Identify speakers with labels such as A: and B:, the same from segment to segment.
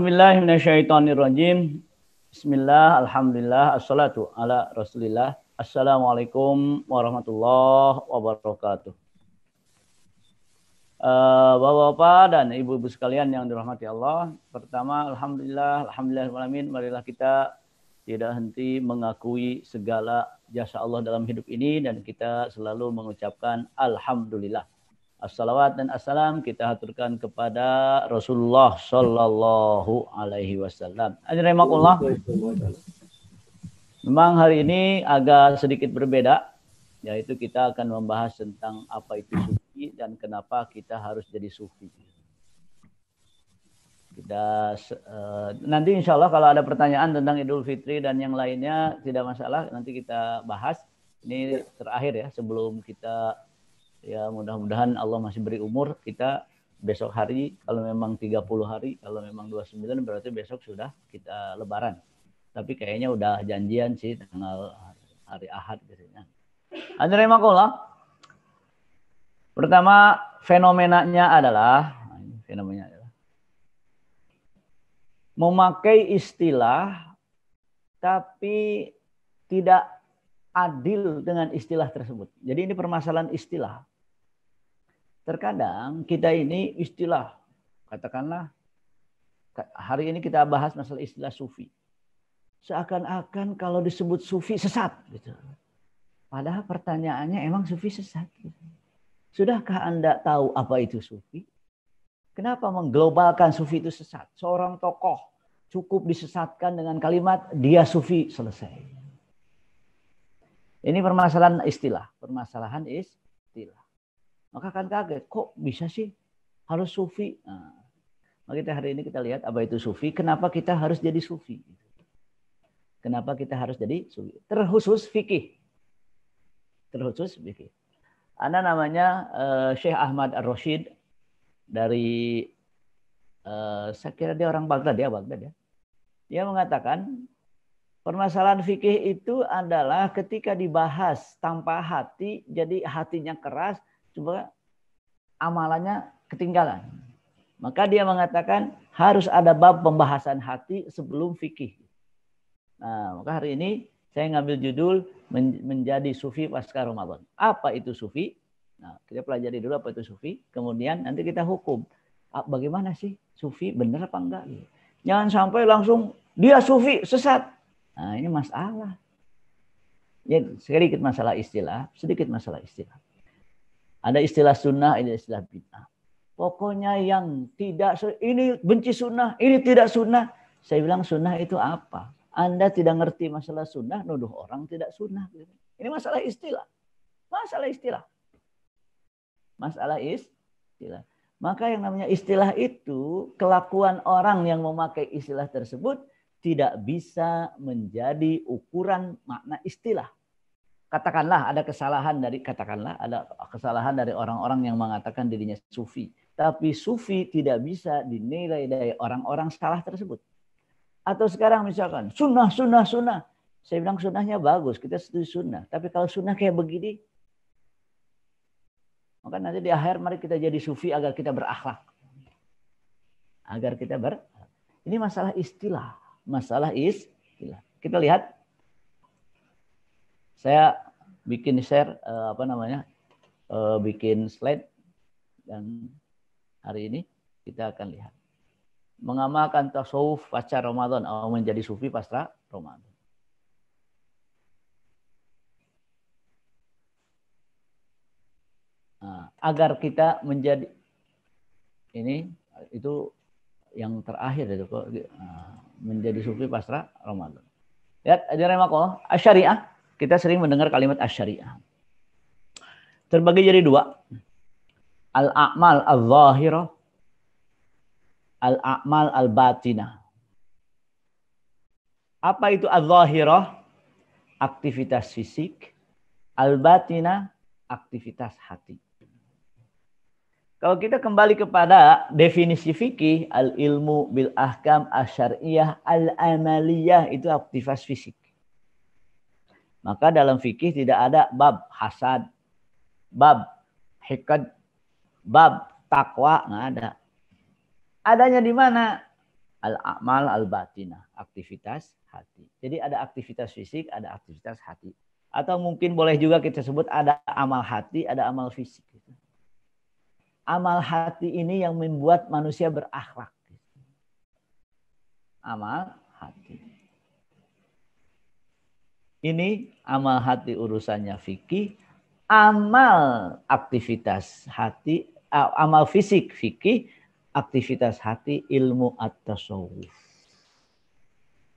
A: A'udzubillahi minasyaitonirrajim. Bismillah, alhamdulillah, assalatu ala rasulillah. Assalamualaikum warahmatullahi wabarakatuh. Bapak-bapak dan ibu-ibu sekalian yang dirahmati Allah. Pertama, alhamdulillahirrahmanirrahim. Marilah kita tidak henti mengakui segala jasa Allah dalam hidup ini dan kita selalu mengucapkan alhamdulillah. As-salawat dan assalam kita haturkan kepada Rasulullah Sallallahu Alaihi Wasallam. Ajramakullah. Memang hari ini agak sedikit berbeda, yaitu kita akan membahas tentang apa itu sufi dan kenapa kita harus jadi sufi. Nanti insya Allah kalau ada pertanyaan tentang Idul Fitri dan yang lainnya tidak masalah, nanti kita bahas. Ini terakhir ya sebelum kita. Ya mudah-mudahan Allah masih beri umur kita besok hari, kalau memang 30 hari, kalau memang 29 berarti besok sudah kita lebaran. Tapi kayaknya udah janjian sih tanggal hari Ahad biasanya. Alhamdulillah. Pertama fenomenanya adalah memakai istilah tapi tidak adil dengan istilah tersebut. Jadi ini permasalahan istilah. Terkadang kita ini istilah, katakanlah hari ini kita bahas masalah istilah sufi. Seakan-akan kalau disebut sufi sesat. Gitu. Padahal pertanyaannya emang sufi sesat? Gitu. Sudahkah Anda tahu apa itu sufi? Kenapa mengglobalkan sufi itu sesat? Seorang tokoh cukup disesatkan dengan kalimat dia sufi, selesai. Ini permasalahan istilah. Permasalahan istilah. Maka kan kaget, kok bisa sih harus sufi? Nah, maka hari ini kita lihat apa itu sufi, kenapa kita harus jadi sufi. Kenapa kita harus jadi sufi? Terkhusus fikih. Terkhusus fikih. Ada namanya Syekh Ahmad Ar-Rasyid dari, saya kira dia orang Baghdad ya. Dia mengatakan, permasalahan fikih itu adalah ketika dibahas tanpa hati, jadi hatinya keras, coba amalannya ketinggalan. Maka dia mengatakan harus ada bab pembahasan hati sebelum fikih. Nah, maka hari ini saya ngambil judul menjadi sufi pasca Ramadan. Apa itu sufi? Nah, kita pelajari dulu apa itu sufi. Kemudian nanti kita hukum. Bagaimana sih sufi benar apa enggak? Jangan sampai langsung dia sufi sesat. Nah, ini masalah. Ya, sedikit masalah istilah. Ada istilah sunnah, ada istilah bid'ah. Pokoknya yang tidak, ini benci sunnah, ini tidak sunnah. Saya bilang sunnah itu apa? Anda tidak ngerti masalah sunnah, nuduh orang tidak sunnah. Ini masalah istilah. Masalah istilah. Maka yang namanya istilah itu, kelakuan orang yang memakai istilah tersebut tidak bisa menjadi ukuran makna istilah. Katakanlah ada kesalahan dari orang-orang yang mengatakan dirinya sufi. Tapi sufi tidak bisa dinilai dari orang-orang salah tersebut. Atau sekarang misalkan sunnah. Saya bilang sunnahnya bagus, kita setuju sunnah. Tapi kalau sunnah kayak begini, maka nanti di akhir mari kita jadi sufi agar kita berakhlak. Ini masalah istilah. Kita lihat. Saya bikin share bikin slide dan hari ini kita akan lihat mengamalkan tasawuf pasca Ramadan atau menjadi sufi pasca Ramadan. Nah, agar kita menjadi ini itu yang terakhir itu kok menjadi sufi pasca Ramadan. Lihat ajaran makoh syariah. Kita sering mendengar kalimat asy-syariah. Terbagi jadi dua. Al-a'mal al-zahirah. Al-a'mal al-batinah. Apa itu al-zahirah? Aktivitas fisik. Al-batinah, aktivitas hati. Kalau kita kembali kepada definisi fikih, al-ilmu bil ahkam asy-syar'iyyah al-amaliyah, itu aktivitas fisik. Maka dalam fikih tidak ada bab hasad, bab hikad, bab takwa, nggak ada. Adanya di mana? Al-a'mal al-batinah, aktivitas hati. Jadi ada aktivitas fisik, ada aktivitas hati. Atau mungkin boleh juga kita sebut ada amal hati, ada amal fisik. Amal hati ini yang membuat manusia berakhlak. Amal hati. Ini amal hati urusannya fikih. Amal aktivitas hati, amal fisik fikih, aktivitas hati ilmu at-tasawuf.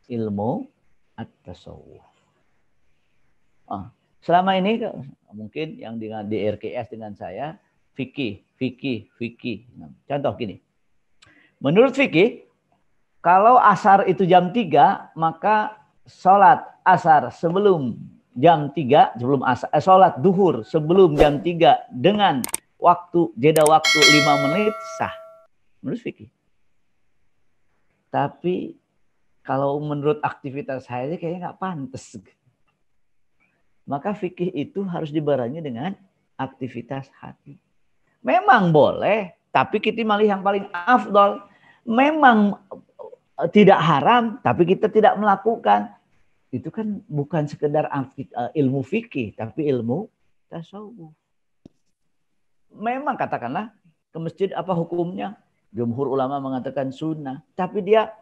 A: Ilmu at-tasawuf. Selama ini mungkin yang dengan di RKS dengan saya fikih. Contoh gini. Menurut fikih, kalau asar itu jam 3, maka sholat asar sebelum jam 3, sebelum asar, sholat duhur sebelum jam 3 dengan jeda waktu 5 menit sah. Menurut fikih. Tapi kalau menurut aktivitas saya kayaknya nggak pantas. Maka fikih itu harus dibarengi dengan aktivitas hati. Memang boleh, tapi kita malah yang paling afdol. Memang tidak haram, tapi kita tidak melakukan. Itu kan bukan sekedar ilmu fikih, tapi ilmu tasawuf. Memang katakanlah ke masjid apa hukumnya? Jumhur ulama mengatakan sunnah, tapi dia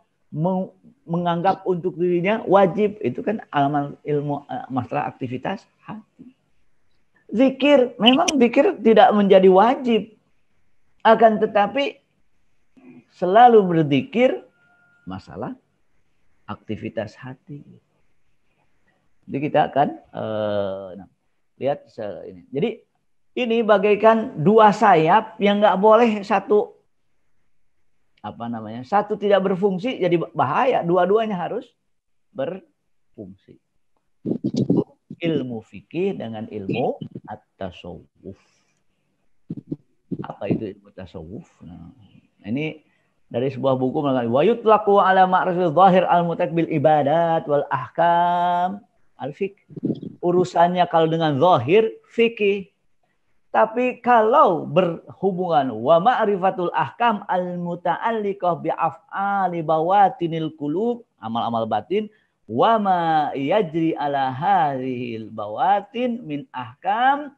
A: menganggap untuk dirinya wajib. Itu kan amal ilmu masalah aktivitas hati. Zikir, memang zikir tidak menjadi wajib. Akan tetapi selalu berzikir masalah aktivitas hati. Jadi kita akan lihat ini. Jadi ini bagaikan dua sayap yang nggak boleh satu tidak berfungsi, jadi bahaya. Dua-duanya harus berfungsi. Ilmu fikih dengan ilmu at-tasawuf. Apa itu ilmu tasawuf? Nah, ini dari sebuah buku mengatakan wa yutlaqu ala ma'rifil zahir al-mutak bil ibadat wal ahkam al-fiqh. Urusannya kalau dengan zahir fikih. Tapi kalau berhubungan wa ma'rifatul ahkam al-muta'alliqah bi af'ali bawatinil qulub, amal-amal batin, wa ma yajri ala hadhil bawatin min ahkam,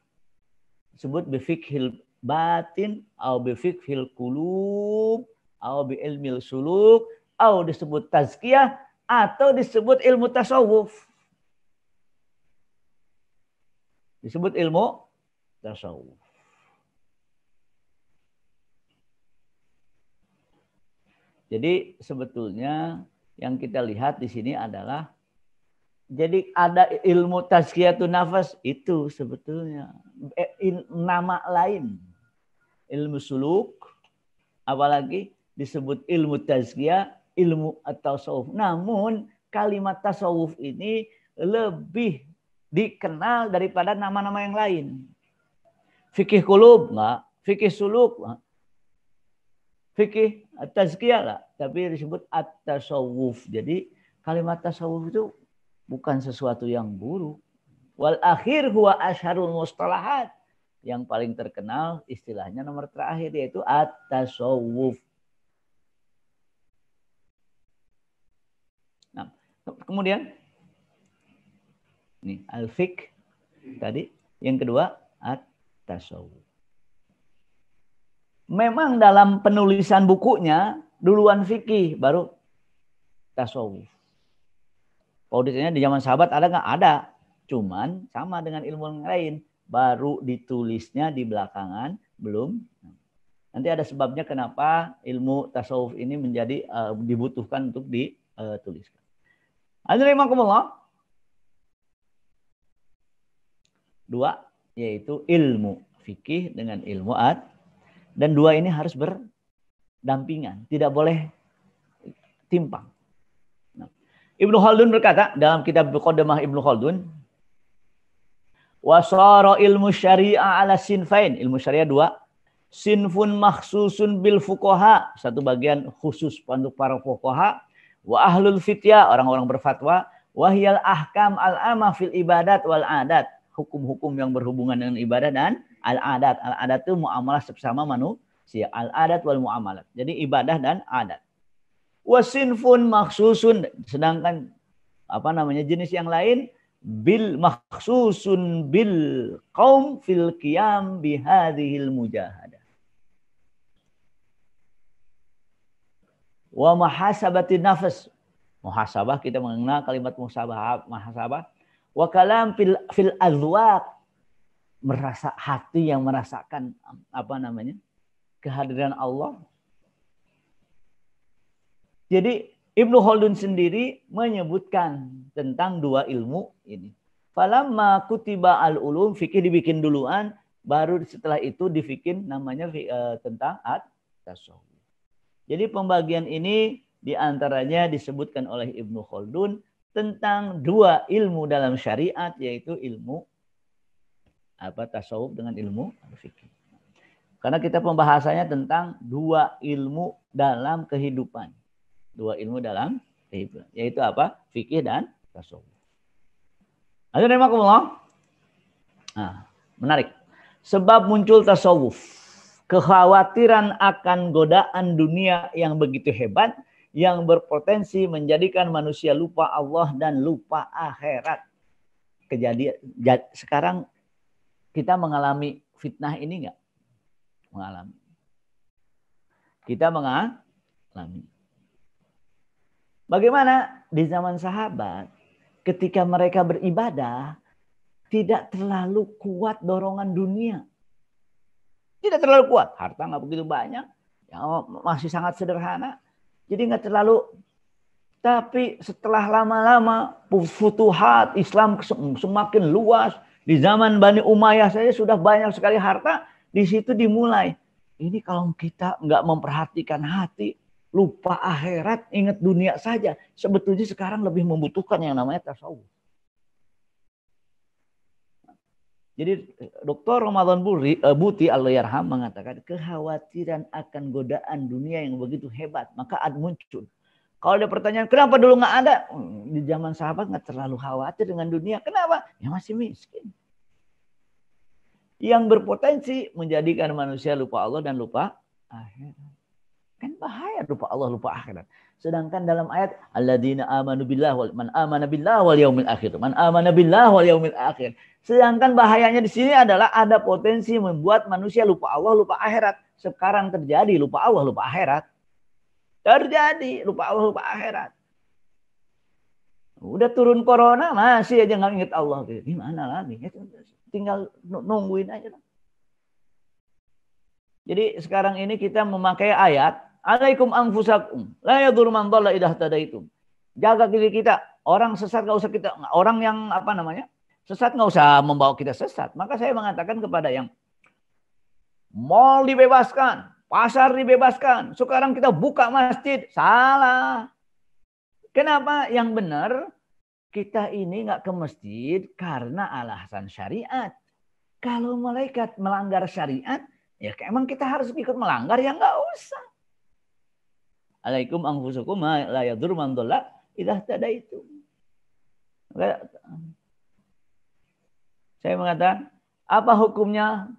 A: disebut bi fiqhil batin atau bi fiqhil qulub atau bi ilmil suluk atau disebut tazkiyah atau disebut ilmu tasawuf. Disebut ilmu tasawuf. Jadi sebetulnya yang kita lihat di sini adalah jadi ada ilmu tazkiyatun nafas itu sebetulnya nama lain. Ilmu suluk apalagi disebut ilmu tazkiyah, ilmu at-tasawuf. Namun kalimat tasawuf ini lebih dikenal daripada nama-nama yang lain. Fikih qulub enggak, fikih suluk enggak, fikih tazkiyah enggak, tapi disebut at-tasawuf. Jadi kalimat tasawuf itu bukan sesuatu yang buruk. Wal akhir huwa asyharul mustalahat. Yang paling terkenal istilahnya nomor terakhir yaitu at-tasawuf. Nah, kemudian ini al-fiqh tadi, yang kedua at-tasawuf. Memang dalam penulisan bukunya duluan fikih baru tasawuf. Auditnya di zaman sahabat ada nggak? Ada. Cuman sama dengan ilmu yang lain. Baru ditulisnya di belakangan, belum. Nanti ada sebabnya kenapa ilmu tasawuf ini menjadi dibutuhkan untuk dituliskan. Alhamdulillah. Dua, yaitu ilmu fikih dengan ilmu dan dua ini harus berdampingan, tidak boleh timpang. Nah, Ibnu Khaldun berkata dalam kitab Muqaddimah Ibnu Khaldun, wasara ilmu syariah ala sinfain, ilmu syariah dua, sinfun makhsusun bil fuqaha, satu bagian khusus untuk para fuqaha, wa ahlul fityah, orang-orang berfatwa, wahyal ahkam al-amah fil ibadat wal adat, hukum-hukum yang berhubungan dengan ibadah dan al-adat. Al-adat itu muamalah sesama manusia. Al-adat wal muamalat. Jadi ibadah dan adat. Wasinfun maksusun, sedangkan jenis yang lain bil maksusun bil qaum fil qiyam bihadhil mujahadah. Wa muhasabati nafs. Muhasabah, kita mengenal kalimat muhasabah. Wa kalam fil azwaq, merasa hati yang merasakan kehadiran Allah. Jadi Ibnu Khaldun sendiri menyebutkan tentang dua ilmu ini. Falamma kutiba al-ulum, fikih dibikin duluan, baru setelah itu dibikin namanya tentang at-tasawuf. Jadi pembagian ini diantaranya disebutkan oleh Ibnu Khaldun tentang dua ilmu dalam syariat, yaitu ilmu tasawuf dengan ilmu fikih. Karena kita pembahasannya tentang dua ilmu dalam kehidupan. Dua ilmu dalam kehidupan, yaitu fikih dan tasawuf. Nah, menarik. Sebab muncul tasawuf, kekhawatiran akan godaan dunia yang begitu hebat, yang berpotensi menjadikan manusia lupa Allah dan lupa akhirat. Kejadian sekarang kita mengalami fitnah ini enggak? Mengalami. Kita mengalami. Bagaimana di zaman sahabat ketika mereka beribadah tidak terlalu kuat dorongan dunia. Tidak terlalu kuat. Harta nggak begitu banyak. Ya, masih sangat sederhana. Jadi nggak terlalu. Tapi setelah lama-lama futuhat Islam semakin luas. Di zaman Bani Umayyah saja sudah banyak sekali harta. Di situ dimulai. Ini kalau kita nggak memperhatikan hati, lupa akhirat, ingat dunia saja. Sebetulnya sekarang lebih membutuhkan yang namanya tasawuf. Jadi Dr. Ramadan Buti Allahyarham mengatakan kekhawatiran akan godaan dunia yang begitu hebat, maka muncul. Kalau ada pertanyaan, kenapa dulu nggak ada? Di zaman sahabat nggak terlalu khawatir dengan dunia. Kenapa? Ya masih miskin. Yang berpotensi menjadikan manusia lupa Allah dan lupa akhirat. Kan bahaya lupa Allah, lupa akhirat. Sedangkan dalam ayat alladzina amanu billah wal man amana billah wal yaumil akhir. Man amana billah wal yaumil akhir. Sedangkan bahayanya di sini adalah ada potensi membuat manusia lupa Allah, lupa akhirat. Sekarang terjadi lupa Allah, lupa akhirat. Terjadi lupa Allah, lupa akhirat. Udah turun corona masih aja nggak ingat Allah. Gimana lagi? Tinggal nungguin aja. Jadi sekarang ini kita memakai ayat alaikum anfusakum la yadur man dhalla idza tadaitum. Jaga diri kita. Orang sesat enggak usah kita, orang yang sesat enggak usah membawa kita sesat. Maka saya mengatakan kepada yang mal dibebaskan, pasar dibebaskan, sekarang kita buka masjid, salah. Kenapa? Yang benar kita ini enggak ke masjid karena alasan syariat. Kalau malaikat melanggar syariat, ya emang kita harus ikut melanggar, ya enggak usah. Alaikum anfusakum la yadur man dhalla idza tadaitum. Saya mengatakan, apa hukumnya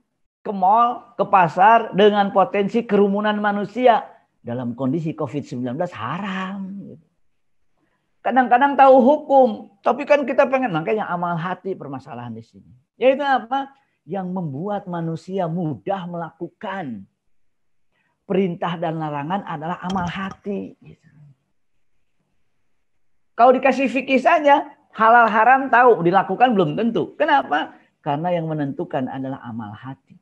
A: ke mall, ke pasar dengan potensi kerumunan manusia dalam kondisi COVID-19? Haram. Kadang-kadang tahu hukum, tapi kan kita pengen, makanya amal hati permasalahan di sini. Yaitu apa? Yang membuat manusia mudah melakukan perintah dan larangan adalah amal hati. Kalau dikasih fikih saja, halal haram tahu, dilakukan belum tentu. Kenapa? Karena yang menentukan adalah amal hati.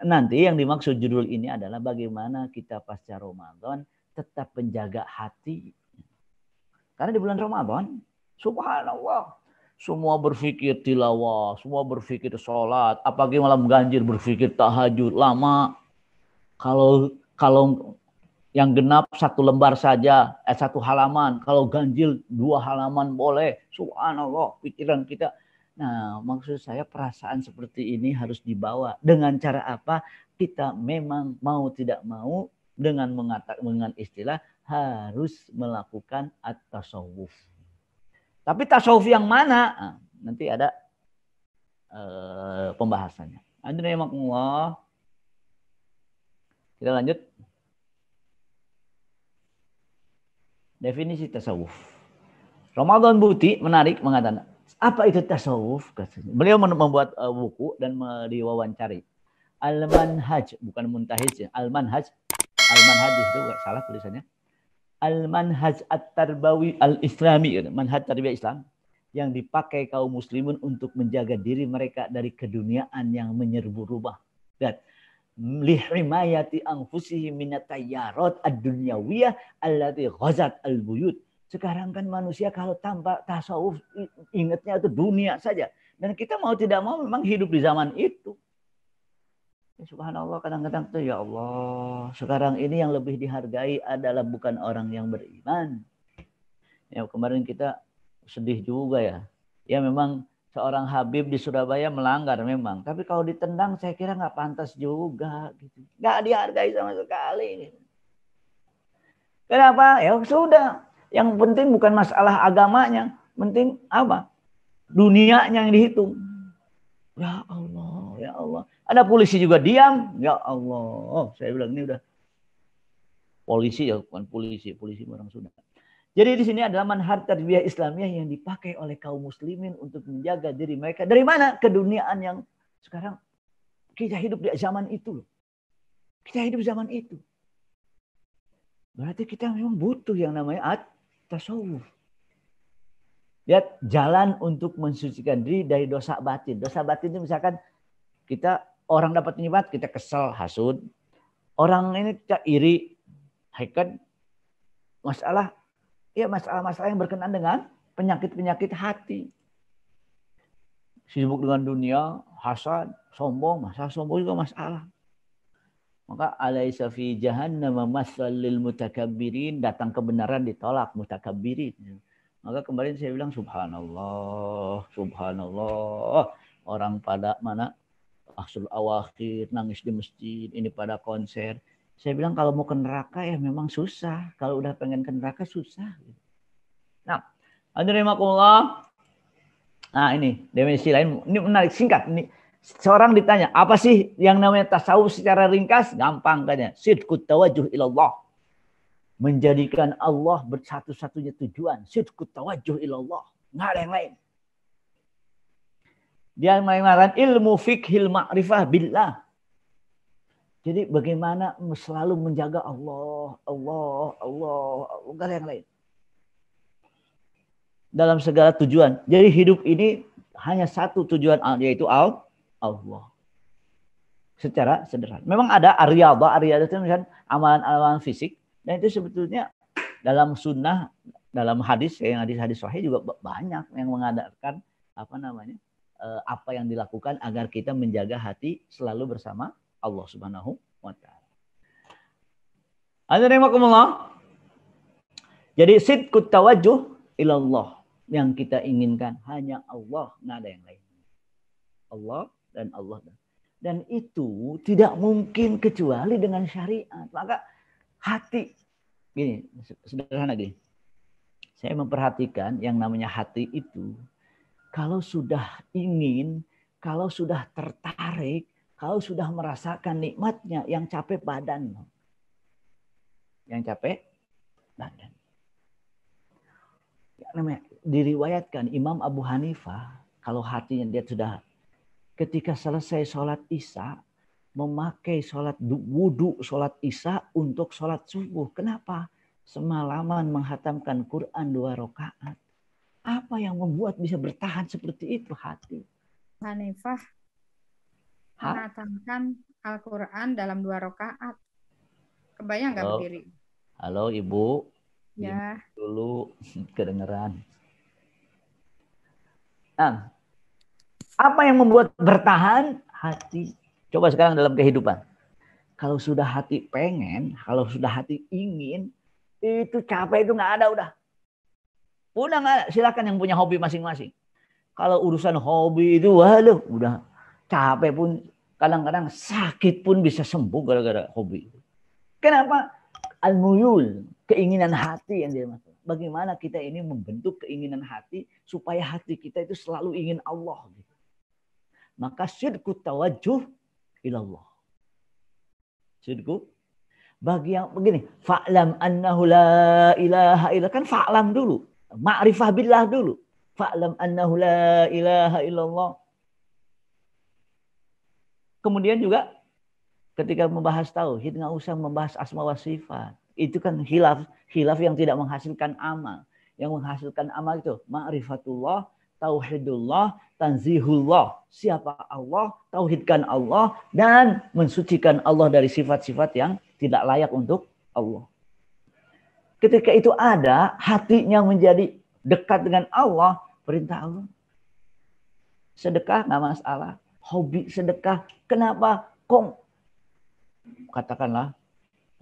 A: Nanti yang dimaksud judul ini adalah bagaimana kita pasca Ramadan tetap menjaga hati. Karena di bulan Ramadan, subhanallah, semua berpikir tilawah, semua berpikir sholat, apalagi malam ganjil berpikir tahajud lama. Kalau yang genap satu lembar saja, satu halaman. Kalau ganjil 2 halaman boleh. Subhanallah, pikiran kita. Nah, maksud saya perasaan seperti ini harus dibawa. Dengan cara apa? Kita memang mau tidak mau dengan istilah harus melakukan at-tasawuf. Tapi tasawuf yang mana? Nah, nanti ada pembahasannya. Kita lanjut. Definisi tasawuf. Ramadan Buti menarik mengatakan, apa itu tasawuf? Beliau membuat buku dan diwawancari. Al-Manhaj, bukan Muntahij. Al-Manhaj. Al-Manhaj itu salah tulisannya. Al-Manhaj At-Tarbawi Al-Islami. Manhaj Tarbiyah Islam. Yang dipakai kaum muslimin untuk menjaga diri mereka dari keduniaan yang menyerbu rumah. Dan lihimayati anfusihim minat tayyarat ad-dunyawiyah allati ghazat al-buyut. Sekarang kan manusia kalau tanpa tasawuf ingatnya itu dunia saja. Dan kita mau tidak mau memang hidup di zaman itu. Ya, subhanallah, kadang-kadang tuh ya Allah, sekarang ini yang lebih dihargai adalah bukan orang yang beriman. Ya, kemarin kita sedih juga ya. Ya memang seorang Habib di Surabaya melanggar memang. Tapi kalau ditendang saya kira nggak pantas juga. Gitu. Nggak dihargai sama sekali. Kenapa? Ya sudah. Yang penting bukan masalah agamanya. Penting apa? Dunianya yang dihitung. Ya Allah, ya Allah. Ada polisi juga diam. Ya Allah. Oh, saya bilang ini udah polisi ya, bukan polisi. Polisi orang Sunda. Jadi di sini adalah manhaj tarbiyah Islamiyah yang dipakai oleh kaum muslimin untuk menjaga diri mereka. Dari mana? Keduniaan yang sekarang kita hidup di zaman itu. Kita hidup zaman itu. Berarti kita memang butuh yang namanya tasawuf. Lihat, jalan untuk mensucikan diri dari dosa batin. Dosa batin itu misalkan kita orang dapat nikmat, kita kesal, hasud. Orang ini kita iri, hakikat, masalah yang berkenaan dengan penyakit-penyakit hati. Sibuk dengan dunia, hasad, sombong, masalah sombong juga masalah. Maka alaisa fi jahannam masalil mutakabbirin, datang kebenaran ditolak mutakabbirin. Maka kemarin saya bilang subhanallah, subhanallah. Orang pada mana akhsul awakhir nangis di masjid, ini pada konser. Saya bilang kalau mau ke neraka ya memang susah. Kalau udah pengen ke neraka susah. Nah, alhamdulillah. Nah ini definisi lain. Ini menarik, singkat. Ini seorang ditanya, apa sih yang namanya tasawuf secara ringkas? Gampang katanya. Sidqut tawajjuh ilallah. Menjadikan Allah bersatu-satunya tujuan. Sidqut tawajjuh ilallah. Nggak ada yang lain. Dia mengatakan ilmu fiqhil ma'rifah billah. Jadi bagaimana selalu menjaga Allah, nggak ada yang lain. Dalam segala tujuan. Jadi hidup ini hanya satu tujuan, yaitu Allah. Secara sederhana. Memang ada ariyadhah itu misalnya amalan-amalan fisik. Dan itu sebetulnya dalam sunnah, dalam hadis, yang hadis sahih juga banyak yang mengadakan apa yang dilakukan agar kita menjaga hati selalu bersama Allah Subhanahu wa taala. Alhamdulillah. Jadi sidqut tawajjuh ilallah, yang kita inginkan hanya Allah, nggak ada yang lain. Allah dan Allah. Dan itu tidak mungkin kecuali dengan syariat. Maka hati, gini, sederhana gini. Saya memperhatikan yang namanya hati itu, kalau sudah ingin, kalau sudah tertarik, kalau sudah merasakan nikmatnya, yang capek badan. Yang capek badan. Ya, namanya, diriwayatkan Imam Abu Hanifah, kalau hatinya dia sudah, ketika selesai sholat isya, memakai sholat wudhu sholat isya untuk sholat subuh. Kenapa? Semalaman menghatamkan Quran 2 rakaat. Apa yang membuat bisa bertahan seperti itu hati?
B: Hanifah menghatamkan Al-Quran dalam 2 rakaat. Kebayang nggak berdiri?
A: Halo Ibu.
B: Ya.
A: Dulu kedengeran. Nah, apa yang membuat bertahan? Hati. Coba sekarang dalam kehidupan. Kalau sudah hati pengen, kalau sudah hati ingin, itu capek itu nggak ada udah. Udah nggak ada. Silakan yang punya hobi masing-masing. Kalau urusan hobi itu, waduh, udah capek pun, kadang-kadang sakit pun bisa sembuh gara-gara hobi. Kenapa? Al-muyul, keinginan hati yang dia maksud. Bagaimana kita ini membentuk keinginan hati supaya hati kita itu selalu ingin Allah. Maka sidqut tawajjuh ilallah. Sidqut Bagi yang begini, fa'lam annahu la ilaha illallah, kan fa'lam dulu. Ma'rifah billah dulu. Fa'lam annahu la ilaha illallah. Kemudian juga ketika membahas tauhid, nggak usah membahas asma wa sifat. Itu kan khilaf yang tidak menghasilkan amal. Yang menghasilkan amal itu ma'rifatullah, tauhidullah, tanzihullah. Siapa Allah, tauhidkan Allah, dan mensucikan Allah dari sifat-sifat yang tidak layak untuk Allah. Ketika itu ada, hatinya menjadi dekat dengan Allah, perintah Allah. Sedekah nggak masalah. Hobi sedekah. Kenapa? Kok katakanlah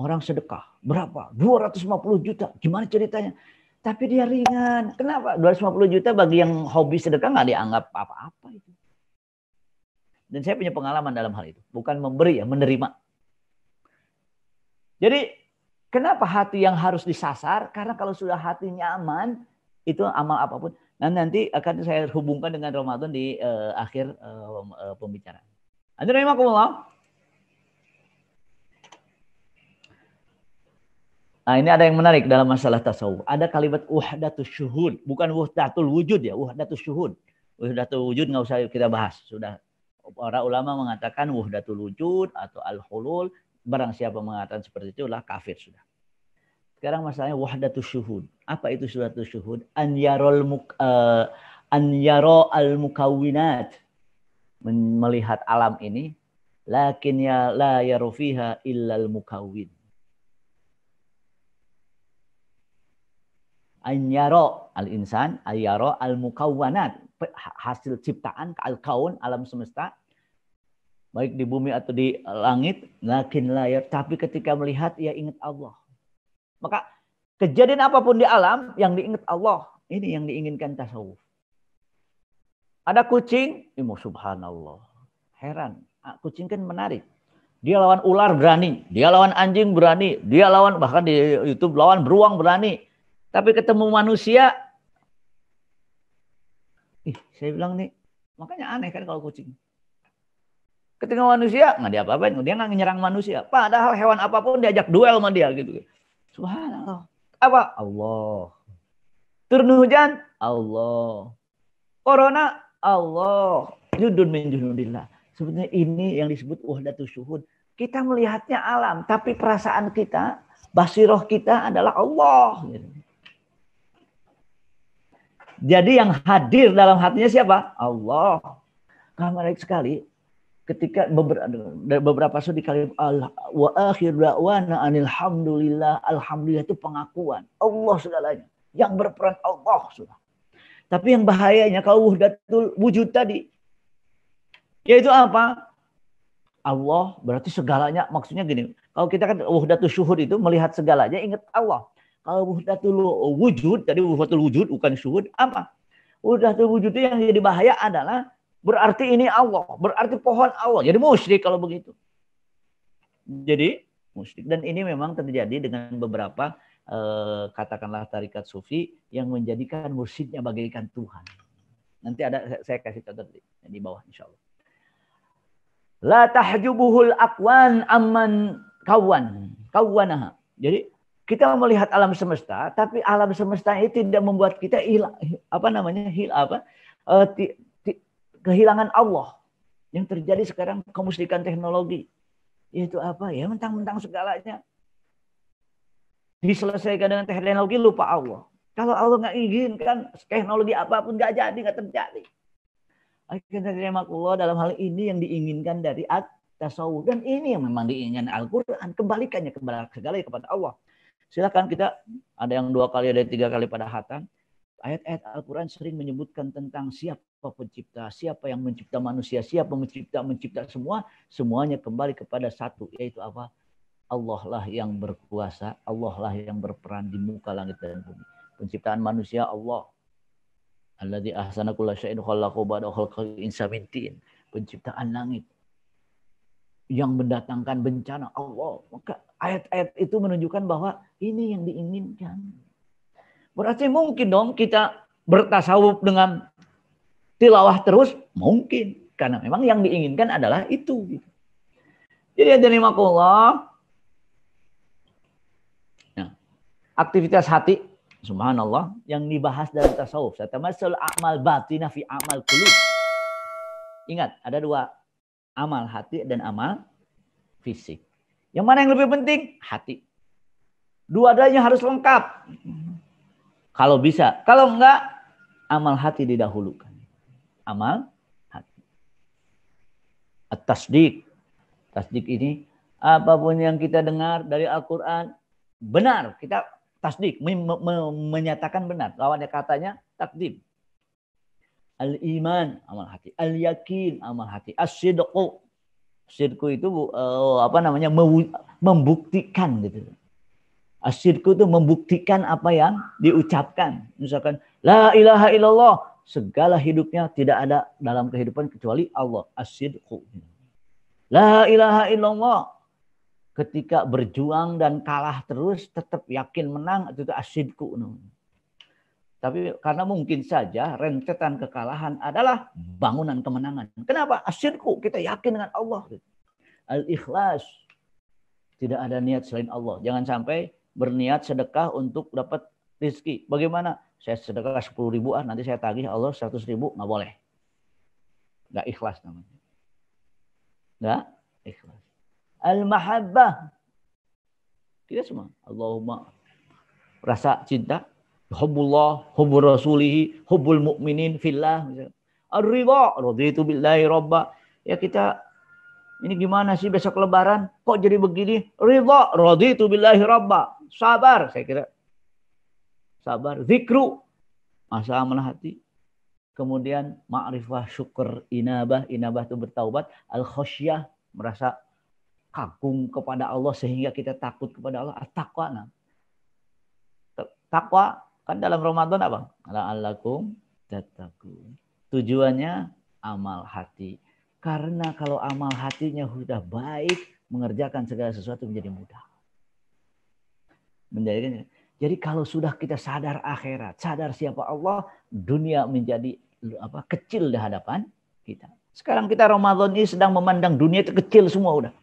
A: orang sedekah. Berapa? 250 juta. Gimana ceritanya? Tapi dia ringan. Kenapa? 250 juta bagi yang hobi sedekah nggak dianggap apa-apa itu. Dan saya punya pengalaman dalam hal itu. Bukan memberi ya, menerima. Jadi kenapa hati yang harus disasar? Karena kalau sudah hati nyaman, itu amal apapun. Nah, nanti akan saya hubungkan dengan Ramadan di akhir pembicaraan. Alhamdulillah. Nah, ini ada yang menarik dalam masalah tasawuf. Ada kalimat wahdatus syuhud, bukan wahdatul wujud ya, wahdatus syuhud. Wahdatul wujud nggak usah kita bahas. Sudah para ulama mengatakan wahdatul wujud atau al-hulul, barang siapa mengatakan seperti itulah kafir sudah. Sekarang masalahnya wahdatus syuhud. Apa itu wahdatus syuhud? An yaro al-mukawwinat. Melihat alam ini, lakin ya la yaru fiha illal mukawwin. An yaro al-insan, an yaro al-mukawwanat. Hasil ciptaan, al-kaun, alam semesta. Baik di bumi atau di langit, lakin la yar. Tapi ketika melihat, ia ingat Allah. Maka kejadian apapun di alam yang diingat Allah, ini yang diinginkan tasawuf. Ada kucing, subhanallah. Heran, kucing kan menarik. Dia lawan ular berani, dia lawan anjing berani, dia lawan bahkan di YouTube lawan beruang berani. Tapi ketemu manusia, saya bilang nih, makanya aneh kan kalau kucing. Ketika manusia nggak diapa-apain, dia nggak nyerang manusia. Padahal hewan apapun diajak duel sama dia gitu. Subhanallah. Apa? Allah. Turun hujan? Allah. Corona? Allah. Judun min junudillah. Sebenarnya ini yang disebut wahdatus syuhud. Kita melihatnya alam, tapi perasaan kita, basiroh kita adalah Allah. Jadi yang hadir dalam hatinya siapa? Allah. Nah, menarik sekali. Ketika beberapa suri kalimat wa akhir da'wana alhamdulillah, alhamdulillah itu pengakuan Allah segalanya, yang berperan Allah sudah. Tapi yang bahayanya kalau wahdatul wujud tadi, yaitu apa? Allah berarti segalanya, maksudnya gini, kalau kita kan wahdatul syuhud itu melihat segalanya ingat Allah. Kalau wahdatul wujud, tadi wahdatul wujud bukan syuhud, apa? Wahdatul wujud itu yang jadi bahaya adalah berarti ini Allah, berarti pohon Allah. Jadi musyrik kalau begitu. Jadi musyrik. Dan ini memang terjadi dengan beberapa katakanlah tarikat sufi yang menjadikan mursyidnya bagaikan Tuhan. Nanti ada saya kasih contoh di bawah insya Allah. La tahjubuhul aqwan amman kawwanaha. Jadi kita melihat alam semesta, tapi alam semesta ini tidak membuat kita kehilangan Allah. Yang terjadi sekarang kemusyrikan teknologi. Yaitu apa? Ya mentang-mentang segalanya diselesaikan dengan teknologi, lupa Allah. Kalau Allah nggak izinkan teknologi apapun nggak jadi, nggak terjadi. Akhirnya Allah dalam hal ini yang diinginkan dari tasawuf. Dan ini yang memang diinginkan Al-Quran. Kembalikannya segala kepada Allah. Silakan kita, ada yang 2 kali, ada 3 kali pada khatam. Ayat-ayat Al-Quran sering menyebutkan tentang siapa pencipta, siapa yang mencipta manusia, siapa mencipta semua, semuanya kembali kepada satu, yaitu apa? Allah lah yang berkuasa, Allah lah yang berperan di muka langit dan bumi. Penciptaan manusia Allah. Alladzi ahsana kulla syai'in khalaqahu ba'da khalqil insa min tin. Penciptaan langit yang mendatangkan bencana Allah. Maka ayat-ayat itu menunjukkan bahwa ini yang diinginkan. Berarti mungkin dong kita bertasawuf dengan tilawah terus? Mungkin. Karena memang yang diinginkan adalah itu. Jadi hadirin rahimakumullah, aktivitas hati, subhanallah, yang dibahas dalam tasawuf. Tatamassul a'mal batinah fi a'mal qulub. Ingat, ada dua, amal hati dan amal fisik. Yang mana yang lebih penting? Hati. Dua-duanya harus lengkap. Kalau bisa. Kalau enggak, amal hati didahulukan. Amal hati. At-tasdiq. Tasdiq ini, apapun yang kita dengar dari Al-Quran, benar. Kita tasdiq, menyatakan benar. Lawannya katanya takdim. Al-iman, amal hati. Al-yakin, amal hati. As-sidqu. Sidqu itu membuktikan gitu. Asyidku itu membuktikan apa yang diucapkan. Misalkan, la ilaha illallah. Segala hidupnya tidak ada dalam kehidupan kecuali Allah. Asyidku. La ilaha illallah. Ketika berjuang dan kalah terus, tetap yakin menang. Itu asyidku. Tapi karena mungkin saja rentetan kekalahan adalah bangunan kemenangan. Kenapa? Asyidku. Kita yakin dengan Allah. Al-ikhlas. Tidak ada niat selain Allah. Jangan sampai berniat sedekah untuk dapat rezeki. Bagaimana? Saya sedekah 10.000, nanti saya tagih Allah 100.000, nggak boleh. Nggak ikhlas namanya. Nggak ikhlas. Al-mahabbah. Kita semua. Allahumma rasa cinta. Hubbullah, hubbur rasulihi, hubbul mu'minin fillah. Ar-ridha, raditu billahi rabba. Ya kita, ini gimana sih besok lebaran? Kok jadi begini? Ridha, raditu billahi rabba. Sabar, saya kira. Sabar. Zikru, masa amalah hati. Kemudian ma'rifah, syukur, inabah. Inabah itu bertaubat. Al-khosyah, merasa kagum kepada Allah sehingga kita takut kepada Allah. At-taqwa. Takwa kan dalam Ramadan apa? La'allakum tattaqun. Tujuannya amal hati. Karena kalau amal hatinya sudah baik, mengerjakan segala sesuatu menjadi mudah. Jadi kalau sudah kita sadar akhirat, sadar siapa Allah, dunia menjadi kecil di hadapan kita. Sekarang kita Ramadan ini sedang memandang dunia itu kecil semua udah.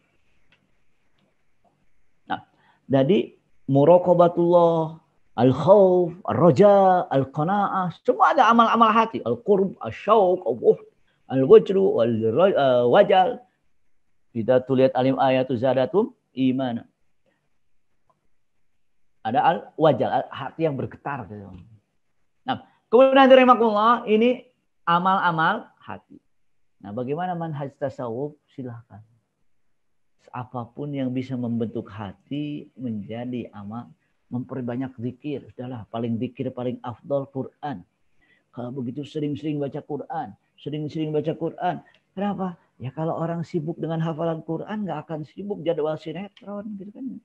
A: Nah, jadi muraqabatullah, al-khauf, al-raja, al-qanaah, semua ada amal-amal hati, al-qurb, al-syauq, al-wajru, al-wajal. Kita tuh lihat alim ayatu zadatum iman. Ada al-wajal, hati yang bergetar. Nah, kemudian rahimakumullah, ini amal-amal hati. Nah, bagaimana manhaj tasawuf? Silahkan. Apapun yang bisa membentuk hati menjadi amal, memperbanyak zikir. Sudahlah, paling zikir, paling afdal Quran. Kalau begitu sering-sering baca Quran. Sering-sering baca Quran. Kenapa? Ya kalau orang sibuk dengan hafalan Quran, nggak akan sibuk jadwal sinetron. Gitu kan.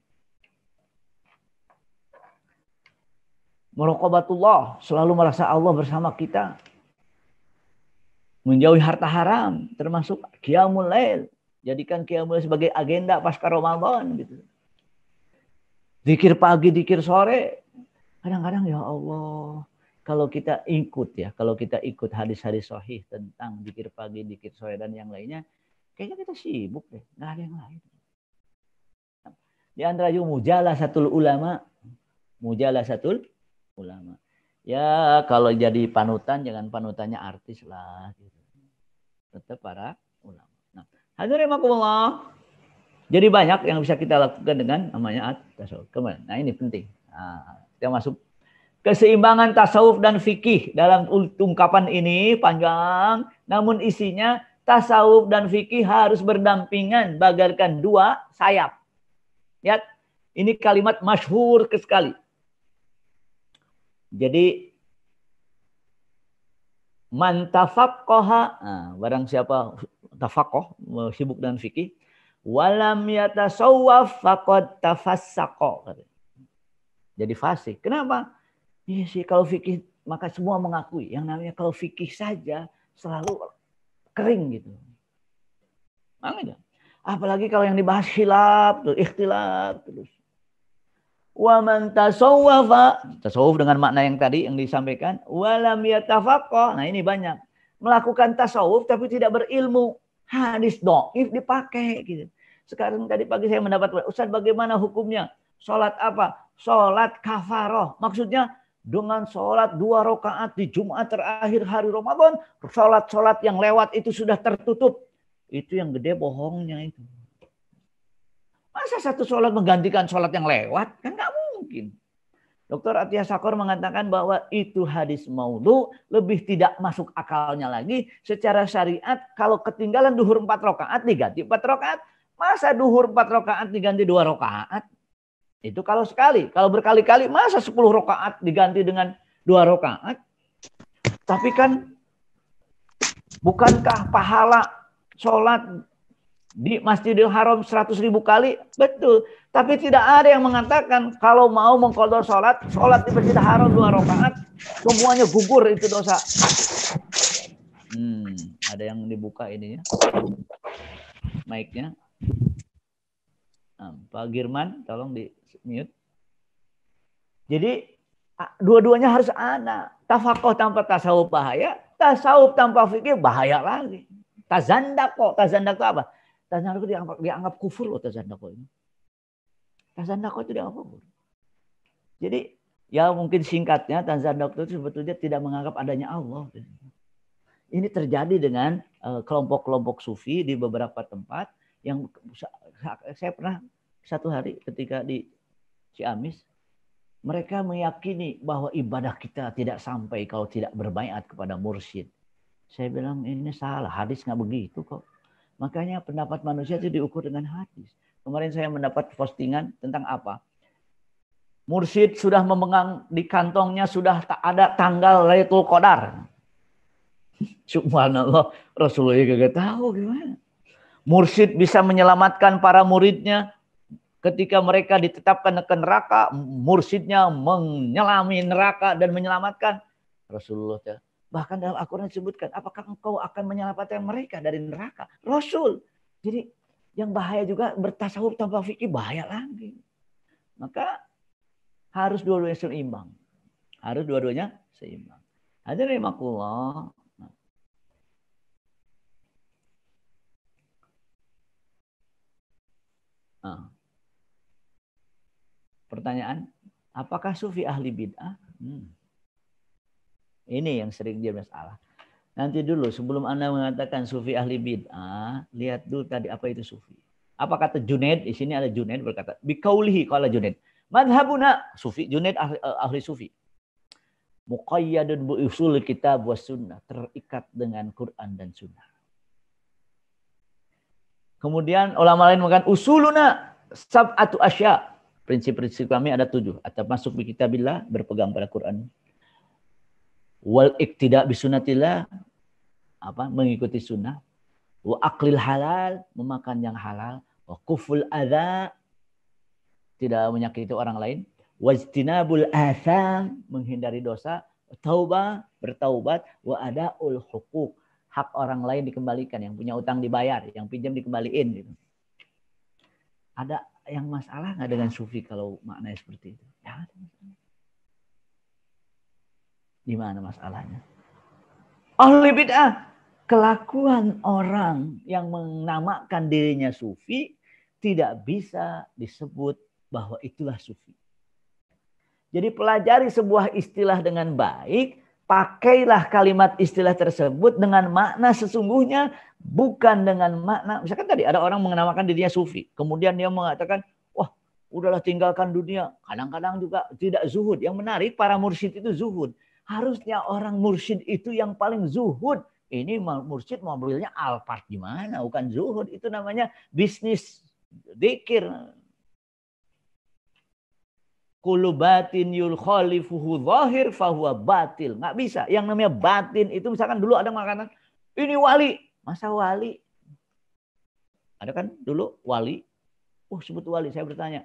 A: Muraqabatullah, selalu merasa Allah bersama kita. Menjauhi harta haram, termasuk qiyamul lail. Jadikan qiyamul lail sebagai agenda pasca Ramadan. Gitu. Zikir pagi, zikir sore. Kadang-kadang ya Allah, kalau kita ikut hadis-hadis sahih tentang zikir pagi, zikir sore dan yang lainnya, kayaknya kita sibuk deh, nggak ada yang lain. Di antara juga mujalasatul ulama, Ya kalau jadi panutan, jangan panutannya artis lah. Gitu. Tetap para ulama. Nah, hadirin rahimakumullah. Jadi banyak yang bisa kita lakukan dengan namanya tasawuf. Kemudian, nah ini penting. Nah, kita masuk keseimbangan tasawuf dan fikih. Dalam ungkapan ini panjang, namun isinya tasawuf dan fikih harus berdampingan bagaikan dua sayap. Lihat, ini kalimat masyhur sekali. Jadi man tafaqqaha, barang siapa tafaqqah, sibuk dengan fikih, walam yatasawwaf faqad tafassaqa. Jadi fasik. Kenapa? Iya sih, kalau fikih maka semua mengakui yang namanya kalau fikih saja selalu kering gitu. Makanya. Apalagi kalau yang dibahas khilaf, ikhtilaf terus. Wa man tasawwafa, tasawuf dengan makna yang tadi yang disampaikan, walam yatafaqqa. Nah, ini banyak. Melakukan tasawuf tapi tidak berilmu. Hadis dhaif dipakai gitu. Sekarang tadi pagi saya mendapat, Ustaz bagaimana hukumnya? Salat apa? sholat kafaroh. Maksudnya dengan sholat 2 rakaat di Jumat terakhir hari Ramadan, sholat-sholat yang lewat itu sudah tertutup. Itu yang gede bohongnya itu. Masa satu sholat menggantikan sholat yang lewat? Kan nggak mungkin. Dr. Atiyah Shakor mengatakan bahwa itu hadis maudhu, lebih tidak masuk akalnya lagi. Secara syariat, kalau ketinggalan duhur 4 rakaat diganti 4 rakaat. Masa duhur 4 rakaat diganti 2 rakaat? Itu kalau sekali. Kalau berkali-kali, masa 10 rakaat diganti dengan 2 rakaat? Tapi kan, bukankah pahala sholat di Masjidil Haram 100.000 kali? Betul. Tapi tidak ada yang mengatakan kalau mau mengqadha sholat di Masjidil Haram 2 rakaat, semuanya gugur itu dosa. Ada yang dibuka ininya. Mic-nya. Pak Girman, tolong di mute. Jadi dua-duanya harus ada. Tafaqoh tanpa tasawuf bahaya, tasawuf tanpa fikih bahaya lagi. Tazandaqo itu apa? Tazandaqo dianggap kufur loh, tazandaqo ini. Tazandaqo itu dianggap kufur. Jadi ya mungkin singkatnya tazandaqo itu sebetulnya tidak menganggap adanya Allah. Ini terjadi dengan kelompok-kelompok sufi di beberapa tempat yang saya pernah satu hari ketika di Ciamis, mereka meyakini bahwa ibadah kita tidak sampai kalau tidak berbaiat kepada mursyid. Saya bilang ini salah, hadis nggak begitu kok. Makanya pendapat manusia itu diukur dengan hadis. Kemarin saya mendapat postingan tentang apa? Mursyid sudah memegang di kantongnya, sudah tak ada tanggal Lailatul Qadar. Subhanallah, Rasulullah gak tahu gimana. Mursyid bisa menyelamatkan para muridnya ketika mereka ditetapkan ke neraka, mursyidnya menyelami neraka dan menyelamatkan. Rasulullah bahkan dalam Al-Quran disebutkan, apakah engkau akan menyelamatkan mereka dari neraka? Rasul. Jadi yang bahaya juga bertasawuf tanpa fikih, bahaya lagi. Maka harus dua-duanya seimbang. Harus dua-duanya seimbang. Hadirin rahimakumullah. Pertanyaan, apakah sufi ahli bid'ah? Ini yang sering jadi masalah. Nanti dulu sebelum Anda mengatakan sufi ahli bid'ah, lihat dulu tadi apa itu sufi. Apa kata Junaid? Di sini ada Junaid berkata, biqaulihi qala Junaid, madhabuna sufi. Junaid ahli sufi. Muqayyadun bi usul kitab was sunnah, terikat dengan Quran dan sunnah. Kemudian ulama lain mengatakan usuluna sab'atu asya. Prinsip-prinsip kami ada 7. Atau masuk di kitabillah, berpegang pada Quran. Wal iktida bi sunnatillah, mengikuti sunnah. Wa aklil halal, memakan yang halal. Wa kuful adza, tidak menyakiti orang lain. Wajtinabul atham, menghindari dosa. Taubah, bertaubat. Wa adaul huquq, hak orang lain dikembalikan, yang punya utang dibayar, yang pinjam dikembaliin gitu. Ada yang masalah nggak dengan sufi kalau maknanya seperti itu? Ya, ada masalah. Di mana masalahnya? Ahli bid'ah, kelakuan orang yang menamakan dirinya sufi tidak bisa disebut bahwa itulah sufi. Jadi pelajari sebuah istilah dengan baik, pakailah kalimat istilah tersebut dengan makna sesungguhnya, bukan dengan makna. Misalkan tadi ada orang menamakan dirinya sufi, kemudian dia mengatakan, wah udahlah tinggalkan dunia. Kadang-kadang juga tidak zuhud. Yang menarik para mursyid itu zuhud. Harusnya orang mursyid itu yang paling zuhud. Ini mursyid mobilnya Alphard gimana? Bukan zuhud, itu namanya bisnis dzikir. Kullu batin yul khalifuhu zahir fahuwa batil. Nggak bisa. Yang namanya batin itu misalkan dulu ada makanan, ini wali. Masa wali? Ada kan dulu wali. Sebut wali. Saya bertanya,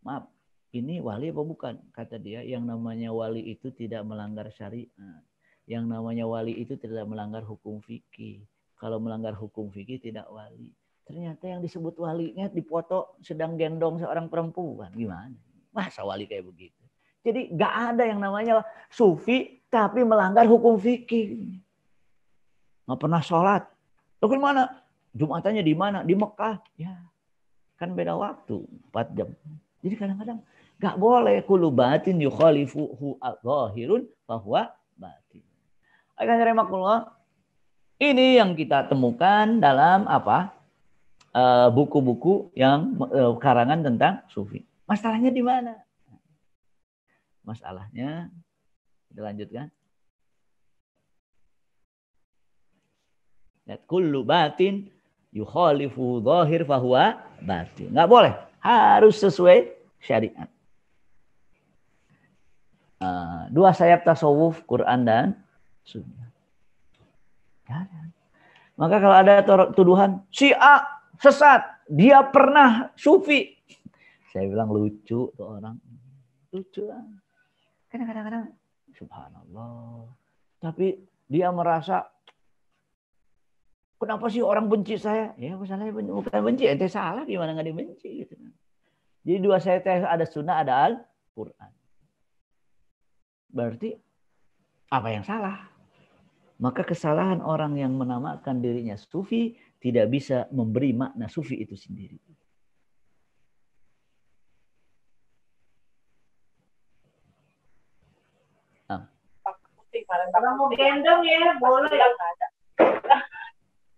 A: maaf, ini wali apa bukan? Kata dia, yang namanya wali itu tidak melanggar syariat. Yang namanya wali itu tidak melanggar hukum fikih. Kalau melanggar hukum fikih tidak wali. Ternyata yang disebut walinya dipoto sedang gendong seorang perempuan. Gimana? Masa wali kayak begitu? Jadi gak ada yang namanya sufi tapi melanggar hukum fikih. Gak pernah sholat. Lalu mana? Jumatannya di mana? Di Mekah. Ya, kan beda waktu 4 jam. Jadi kadang-kadang Gak boleh kullu batin yukhalifuhu zahirun fahuwa batin. Akan rahimakumullah. Ini yang kita temukan dalam apa? Buku-buku yang karangan tentang sufi. Masalahnya di mana? Masalahnya kita lanjutkan. Kullu batin yukhalifu zahir fahuwa batin. Enggak boleh, harus sesuai syariat. Dua sayap tasawuf, Quran dan Sunnah. Maka kalau ada tuduhan si A sesat, dia pernah sufi. Saya bilang lucu tuh orang. Lucu lah. Kadang-kadang subhanallah. Tapi dia merasa kenapa sih orang benci saya? Ya masalahnya bukan benci, ente salah gimana nggak dibenci gitu. Jadi dua sayap ada Sunnah, ada Al-Quran. Berarti apa yang salah? Maka kesalahan orang yang menamakan dirinya sufi tidak bisa memberi makna sufi itu sendiri.
B: Kalau mau gendong ya boleh.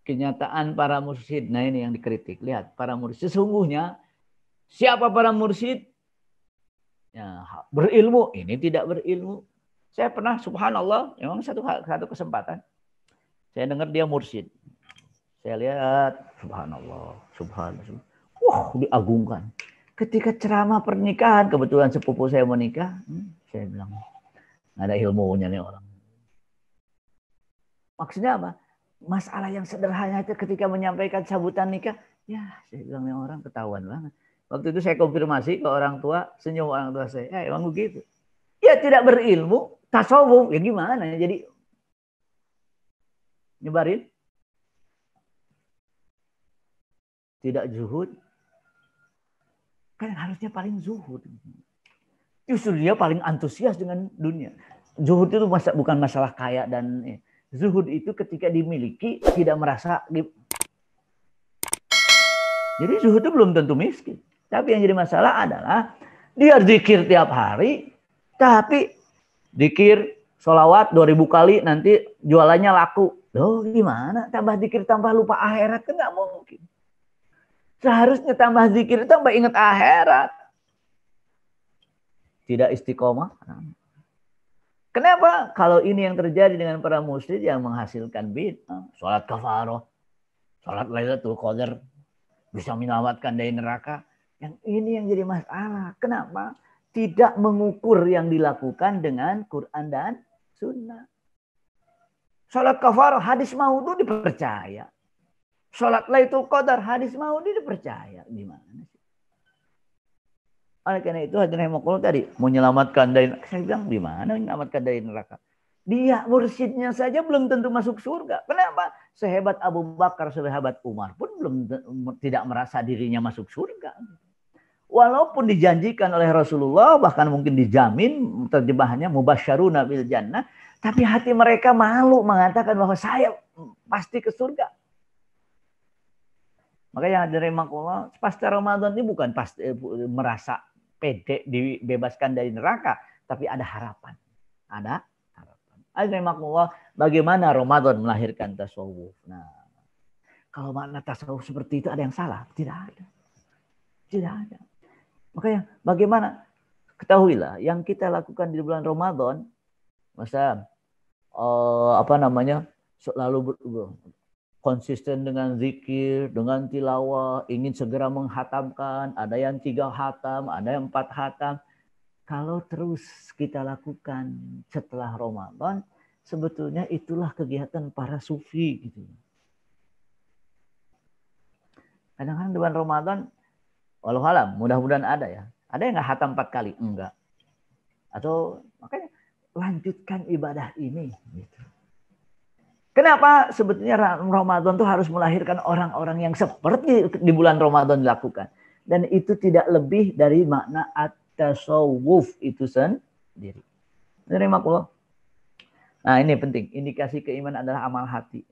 A: Kenyataan para mursyid, nah ini yang dikritik. Lihat, para mursyid sesungguhnya siapa para mursyid? Ya, berilmu, ini tidak berilmu. Saya pernah, subhanallah, memang satu kesempatan. Saya dengar dia mursyid. Saya lihat, subhanallah, subhanallah. Wah, diagungkan. Ketika ceramah pernikahan, kebetulan sepupu saya mau nikah, saya bilang, nggak ada ilmunya nih orang. Maksudnya apa? Masalah yang sederhana itu ketika menyampaikan sambutan nikah, ya saya bilang nih orang ketahuan banget. Waktu itu saya konfirmasi ke orang tua, senyum orang tua saya, ya emang begitu. Ya tidak berilmu, tasawuf, ya gimana? Jadi nyebarin, tidak zuhud, kan harusnya paling zuhud. Justru dia paling antusias dengan dunia. Zuhud itu bukan masalah kaya dan zuhud itu ketika dimiliki tidak merasa. Jadi zuhud itu belum tentu miskin. Tapi yang jadi masalah adalah dia zikir tiap hari, tapi zikir sholawat 2000 kali nanti jualannya laku. Loh gimana? Tambah zikir tambah lupa akhirat kan nggak mungkin. Seharusnya tambah zikir tambah ingat akhirat. Tidak istiqomah. Kenapa? Kalau ini yang terjadi dengan para musyrik yang menghasilkan bid'ah, sholat kafaroh, sholat Lailatul Qadar bisa menyelamatkan dari neraka. Yang ini yang jadi masalah. Kenapa? Tidak mengukur yang dilakukan dengan Quran dan Sunnah. Sholat kafaroh, hadis maudhu dipercaya. Sholat Lailatul Qadar, hadis maudhu dipercaya. Gimana sih? Oleh karena itu hadirin rahimakumullah tadi menyelamatkan dari, saya bilang di mana menyelamatkan dari neraka? Dia mursyidnya saja belum tentu masuk surga. Kenapa? Sehebat Abu Bakar, sehebat Umar pun tidak merasa dirinya masuk surga. Walaupun dijanjikan oleh Rasulullah, bahkan mungkin dijamin terjemahannya mubasysyaruna bil jannah, tapi hati mereka malu mengatakan bahwa saya pasti ke surga. Makanya hadirin rahimakumullah, pasca Ramadan ini bukan pasti merasa pede dibebaskan dari neraka, tapi ada harapan. Ada harapan. Hadirin rahimakumullah, bagaimana Ramadan melahirkan tasawuf? Nah, kalau makna tasawuf seperti itu ada yang salah? Tidak ada. Tidak ada. Makanya bagaimana? Ketahuilah yang kita lakukan di bulan Ramadan, masa selalu konsisten dengan zikir, dengan tilawah, ingin segera menghatamkan, ada yang 3 hatam, ada yang 4 hatam. Kalau terus kita lakukan setelah Ramadan, sebetulnya itulah kegiatan para sufi gitu. Kadang-kadang di bulan Ramadan, walau alam, mudah-mudahan ada ya. Ada yang nggak hatam 4 kali? Enggak. Atau makanya lanjutkan ibadah ini. Gitu. Kenapa sebetulnya Ramadan itu harus melahirkan orang-orang yang seperti di bulan Ramadan dilakukan. Dan itu tidak lebih dari makna at-tasawuf itu sendiri. Nah ini penting. Indikasi keimanan adalah amal hati.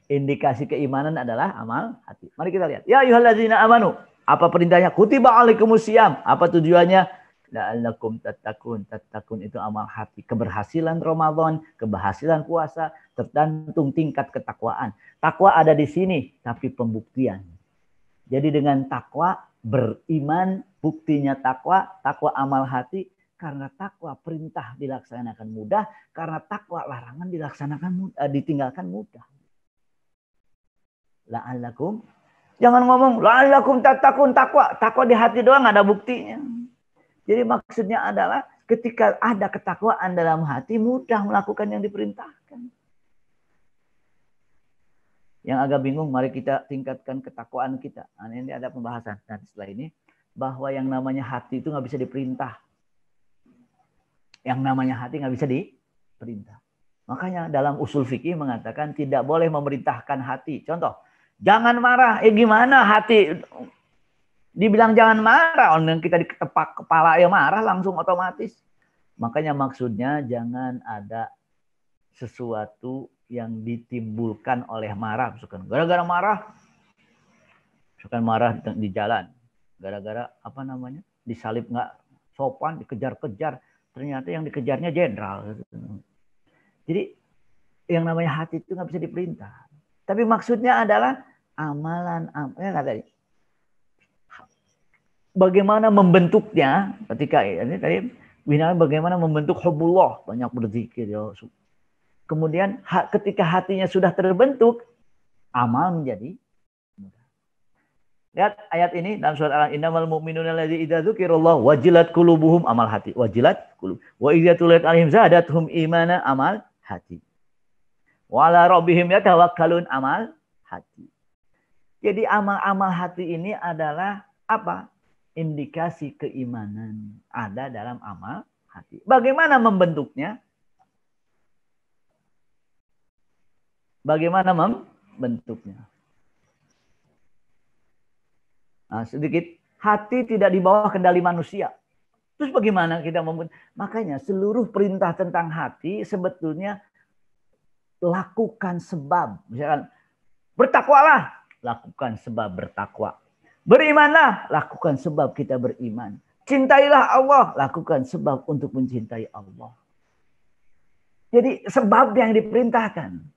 A: Indikasi keimanan adalah amal hati. Mari kita lihat. Ya ayyuhalladzina amanu. Apa perintahnya? Kutiba alaikumusiyam. Apa tujuannya? La'allakum tattaqun. Tattaqun itu amal hati. Keberhasilan Ramadan, keberhasilan puasa, tergantung tingkat ketakwaan. Takwa ada di sini, tapi pembuktian. Jadi dengan takwa, beriman, buktinya takwa, takwa amal hati. Karena takwa perintah dilaksanakan mudah, karena takwa larangan ditinggalkan mudah. La'allakum, jangan ngomong la'allakum tattaqun, takwa di hati doang, ada buktinya. Jadi maksudnya adalah ketika ada ketakwaan dalam hati, mudah melakukan yang diperintahkan. Yang agak bingung, mari kita tingkatkan ketakwaan kita. Nah, ini ada pembahasan. Dan setelah ini, bahwa yang namanya hati itu nggak bisa diperintah. Yang namanya hati nggak bisa diperintah. Makanya dalam usul fikih mengatakan tidak boleh memerintahkan hati. Contoh, jangan marah. Gimana hati? Dibilang jangan marah, orang kita diketepak kepala ya marah langsung otomatis. Makanya maksudnya jangan ada sesuatu yang ditimbulkan oleh marah. Misalkan gara-gara marah, misalkan marah di jalan, gara-gara apa namanya disalib nggak sopan, dikejar-kejar, ternyata yang dikejarnya jenderal. Jadi yang namanya hati itu nggak bisa diperintah. Tapi maksudnya adalah amalan, tadi. Bagaimana membentuknya ketika ini tadi bagaimana membentuk hubbullah, banyak berzikir ya. Kemudian ketika hatinya sudah terbentuk, amal menjadi mudah. Lihat ayat ini dalam surat Al-Innamal mu'minuna allazi idza dzukirallah wajilat qulubuhum, amal hati. Wajilat qulub. Wa idza tuliyat alaihim zadatuhum imana, amal hati. Wa ala rabbihim yatawakkalun, amal hati. Jadi amal-amal hati ini adalah apa? Indikasi keimanan ada dalam amal hati. Bagaimana membentuknya? Bagaimana membentuknya? Nah, sedikit, hati tidak di bawah kendali manusia. Terus bagaimana kita membentuk? Makanya seluruh perintah tentang hati sebetulnya lakukan sebab. Misalkan bertakwalah, lakukan sebab bertakwa. Berimanlah, lakukan sebab kita beriman. Cintailah Allah, lakukan sebab untuk mencintai Allah. Jadi sebab yang diperintahkan.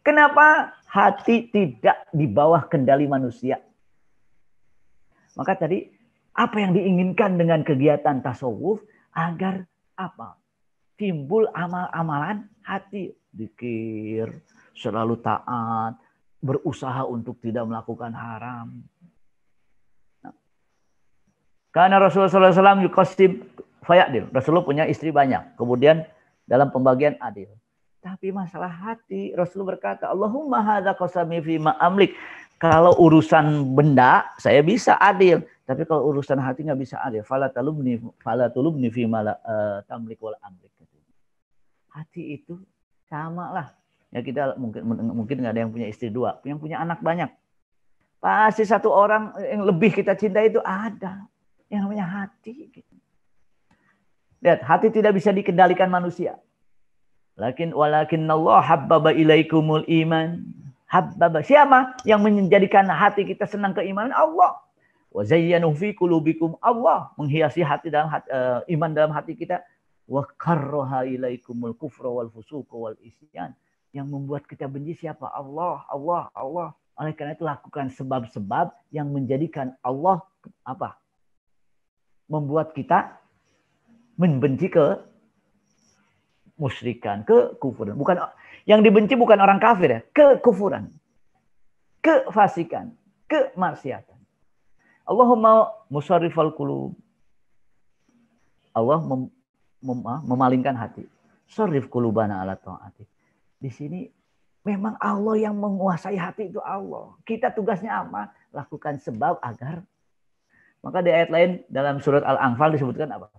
A: Kenapa hati tidak di bawah kendali manusia? Maka tadi apa yang diinginkan dengan kegiatan tasawuf agar apa? Timbul amal-amalan hati. Zikir, selalu taat, berusaha untuk tidak melakukan haram. Karena Rasulullah SAW yuqasim fayadil. Rasulullah punya istri banyak. Kemudian dalam pembagian adil. Tapi masalah hati, Rasulullah berkata, Allahumma hadza qasami fi ma amlik. Kalau urusan benda, saya bisa adil. Tapi kalau urusan hati nggak bisa adil. Fala tulubni fi ma tamlik wal amlik. Hati itu sama lah. Ya kita mungkin nggak ada yang punya istri dua. Yang punya anak banyak. Pasti satu orang yang lebih kita cintai itu ada. Yang namanya hati. Lihat, hati tidak bisa dikendalikan manusia. Walakin Allah habbaba ilaikumul iman. Habbaba. Siapa yang menjadikan hati kita senang keimanan? Allah. Wa zayyanu fi qulubikum. Allah menghiasi hati dalam iman dalam hati kita. Wa karraha ilaikumul kufra wal fusuq wal isyan. Yang membuat kita benci siapa? Allah, Allah, Allah. Oleh karena itu lakukan sebab-sebab yang menjadikan Allah apa? Membuat kita membenci ke musyrikan, kekufuran. Bukan yang dibenci bukan orang kafir ya, kekufuran, kefasikan, kemaksiatan. Allahumma musarrifal qulub. Allah memalingkan hati. Sarrif qulubana ala ta'ati. Di sini memang Allah yang menguasai hati itu Allah. Kita tugasnya apa? Lakukan sebab agar. Maka di ayat lain dalam surat Al-Anfal disebutkan apa?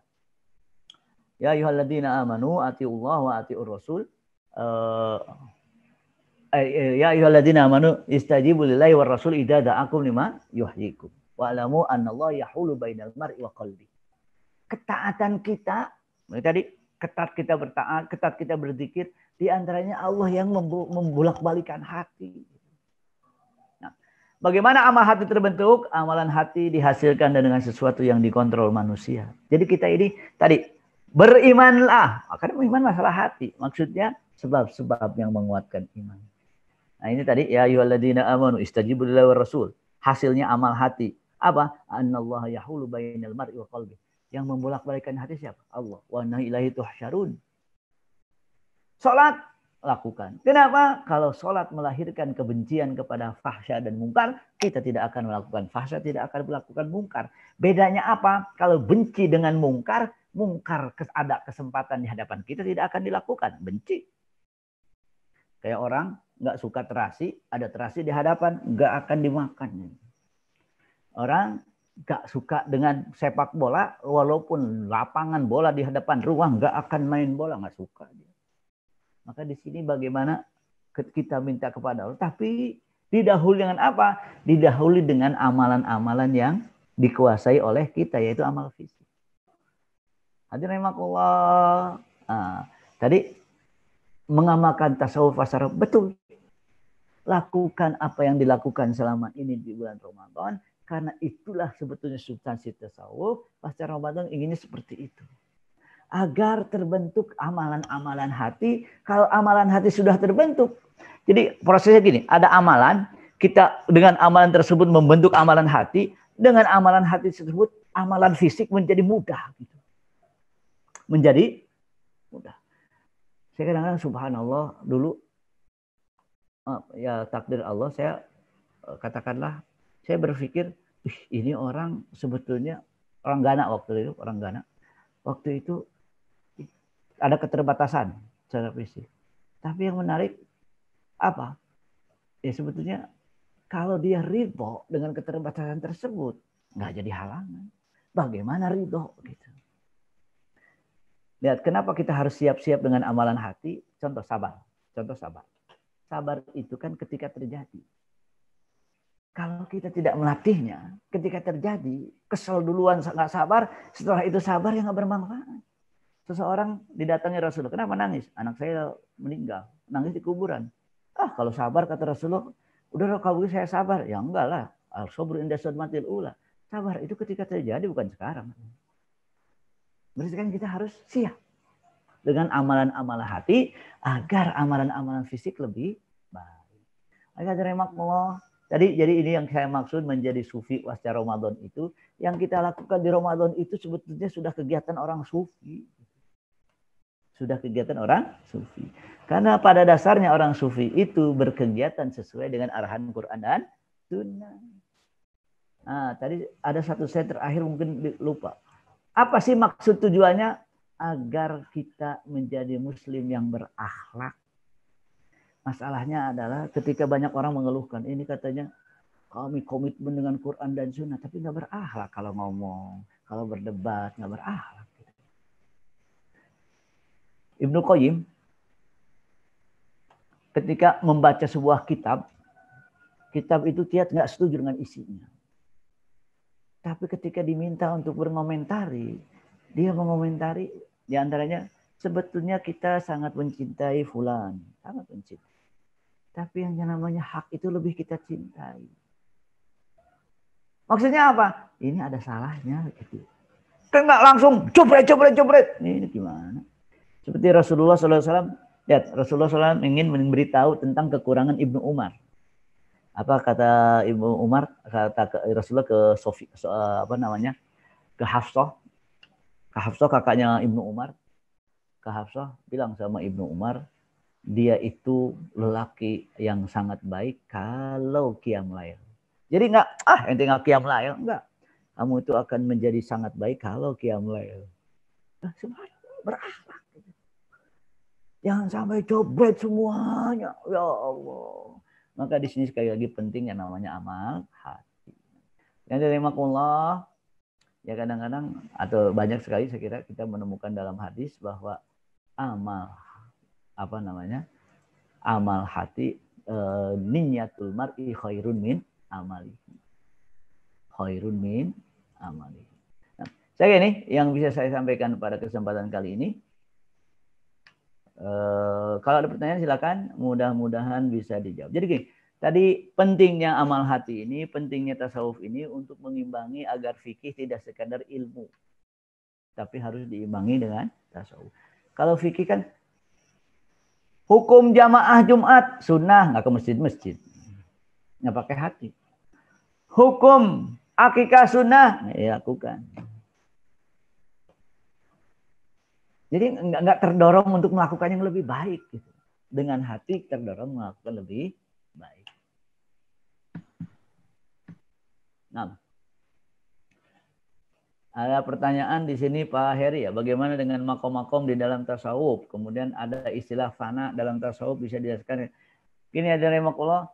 A: Ya ayyuhalladzina amanu atiullah wa atiur rasul. Ya ayyuhalladzina amanu istajibu lillahi war rasul idza da'akum lima yuhyikum. Wa alamu annallaha yahulu bainal mar'i wa qalbi. Ketaatan kita, tadi ketat kita bertaat, ketat kita berzikir, di antaranya Allah yang membolak-balikan hati. Nah, Bagaimana amal hati terbentuk? Amalan hati dihasilkan dengan sesuatu yang dikontrol manusia. Jadi kita ini tadi berimanlah. Karena iman masalah hati. Maksudnya sebab-sebab yang menguatkan iman. Nah ini tadi ya ayyuhalladzina amanu istajibu lillahi war rasul. Hasilnya amal hati. Apa? Annallaha yahulu bainal mar'i wa qalbi. Yang membolak-balikkan hati siapa? Allah. Wa inna ilaihi tuhsyarun. Salat lakukan. Kenapa? Kalau sholat melahirkan kebencian kepada fahsya dan mungkar, kita tidak akan melakukan fahsya, tidak akan melakukan mungkar. Bedanya apa? Kalau benci dengan mungkar, mungkar ada kesempatan di hadapan kita tidak akan dilakukan. Benci. Kayak orang nggak suka terasi, ada terasi di hadapan, nggak akan dimakan. Orang nggak suka dengan sepak bola, walaupun lapangan bola di hadapan ruang, nggak akan main bola, nggak suka. Maka di sini bagaimana kita minta kepada Allah. Tapi didahului dengan apa? Didahului dengan amalan-amalan yang dikuasai oleh kita, yaitu amal fisik. Hadirin rahimakumullah. Tadi mengamalkan tasawuf tasarruf, betul. Lakukan apa yang dilakukan selama ini di bulan Ramadan. Karena itulah sebetulnya substansi tasawuf. Pasca Ramadan inginnya seperti itu. Agar terbentuk amalan-amalan hati. Kalau amalan hati sudah terbentuk. Jadi prosesnya gini. Ada amalan. Kita dengan amalan tersebut membentuk amalan hati. Dengan amalan hati tersebut. Amalan fisik menjadi mudah. Menjadi mudah. Saya kadang-kadang subhanallah. Dulu. Ya takdir Allah. Saya katakanlah. Saya berpikir. Ini orang sebetulnya. Orang Ghana waktu itu. Orang Ghana. Waktu itu. Ada keterbatasan secara fisik. Tapi yang menarik apa? Ya sebetulnya kalau dia ridho dengan keterbatasan tersebut, nggak jadi halangan. Bagaimana ridho? Gitu. Lihat kenapa kita harus siap-siap dengan amalan hati. Contoh sabar. Contoh sabar. Sabar itu kan ketika terjadi. Kalau kita tidak melatihnya, ketika terjadi, kesel duluan nggak sabar, setelah itu sabar yang nggak bermanfaat. Seseorang didatangi Rasulullah. Kenapa nangis? Anak saya meninggal. Nangis di kuburan. Kalau sabar kata Rasulullah. Udah kalau begitu saya sabar. Ya enggak lah. Al-sabru inda sadmatil ula. Sabar itu ketika terjadi bukan sekarang. Berarti kan kita harus siap. Dengan amalan-amalan hati. Agar amalan-amalan fisik lebih baik. Jadi ini yang saya maksud menjadi sufi pasca Ramadan itu. Yang kita lakukan di Ramadan itu sebetulnya sudah kegiatan orang sufi. Sudah kegiatan orang sufi. Karena pada dasarnya orang sufi itu berkegiatan sesuai dengan arahan Quran dan Sunnah. Tadi ada satu slide terakhir mungkin lupa. Apa sih maksud tujuannya? Agar kita menjadi muslim yang berakhlak. Masalahnya adalah ketika banyak orang mengeluhkan. Ini katanya kami komitmen dengan Quran dan Sunnah. Tapi nggak berakhlak kalau ngomong. Kalau berdebat nggak berakhlak. Ibnu Qayyim ketika membaca sebuah kitab itu dia nggak setuju dengan isinya. Tapi ketika diminta untuk berkomentari, dia mengomentari diantaranya sebetulnya kita sangat mencintai fulan, sangat mencintai. Tapi yang namanya hak itu lebih kita cintai. Maksudnya apa? Ini ada salahnya gitu. Kan nggak langsung copret. Ini gimana? Seperti Rasulullah SAW, lihat Rasulullah SAW ingin memberitahu tentang kekurangan Ibnu Umar. Apa kata Ibnu Umar? Kata Rasulullah ke ke Hafsah. Ke Hafsah kakaknya Ibnu Umar. Ke Hafsah bilang sama Ibnu Umar, dia itu lelaki yang sangat baik kalau qiyam lail. Jadi ente nggak qiyam lail, enggak. Kamu itu akan menjadi sangat baik kalau qiyam lail. Subhanallah, berakhlak. Jangan sampai cobret semuanya. Ya Allah. Maka di sini sekali lagi penting yang namanya amal hati. Yang rahimakumullah. Ya kadang-kadang atau banyak sekali saya kira kita menemukan dalam hadis bahwa amal hati niyatul mar'i khairun min amalihi. Khairun min amalihi. Nah, saya ini yang bisa saya sampaikan pada kesempatan kali ini. Kalau ada pertanyaan silakan, mudah-mudahan bisa dijawab. Jadi gini, Tadi pentingnya amal hati ini, pentingnya tasawuf ini untuk mengimbangi agar fikih tidak sekadar ilmu. Tapi harus diimbangi dengan tasawuf. Kalau fikih kan hukum jamaah Jumat, sunnah, nggak ke masjid-masjid. Nggak pakai hati. Hukum akikah sunnah, ya lakukan. Jadi nggak terdorong untuk melakukan yang lebih baik. Gitu. Dengan hati terdorong melakukan lebih baik. Nah, ada pertanyaan di sini Pak Heri ya, bagaimana dengan makom-makom di dalam tasawuf? Kemudian ada istilah fana dalam tasawuf, bisa dijelaskan? Gini ada remakullah,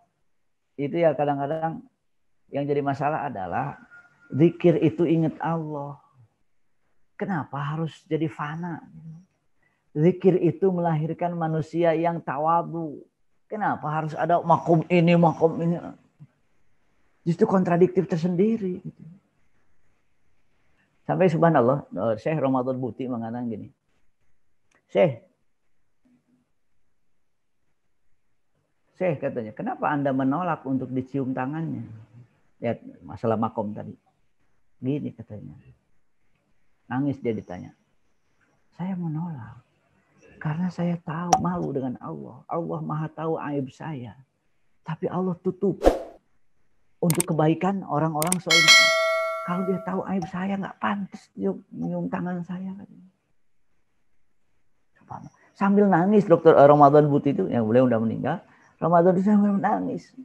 A: itu ya kadang-kadang yang jadi masalah adalah zikir itu ingat Allah. Kenapa harus jadi fana? Zikir itu melahirkan manusia yang tawadu. Kenapa harus ada makom ini, makom ini? Justru kontradiktif tersendiri. Sampai subhanallah, Syekh Ramadan Buti mengatakan gini. Syekh katanya, kenapa Anda menolak untuk dicium tangannya? Ya, masalah makom tadi. Gini katanya. Nangis dia ditanya. Saya menolak. Karena saya tahu malu dengan Allah. Allah maha tahu aib saya. Tapi Allah tutup. Untuk kebaikan orang-orang selain kalau dia tahu aib saya nggak pantas nyium tangan saya. Sambil nangis Dr. Ramadan Buti itu yang beliau udah meninggal. Ramadan itu sambil menangis.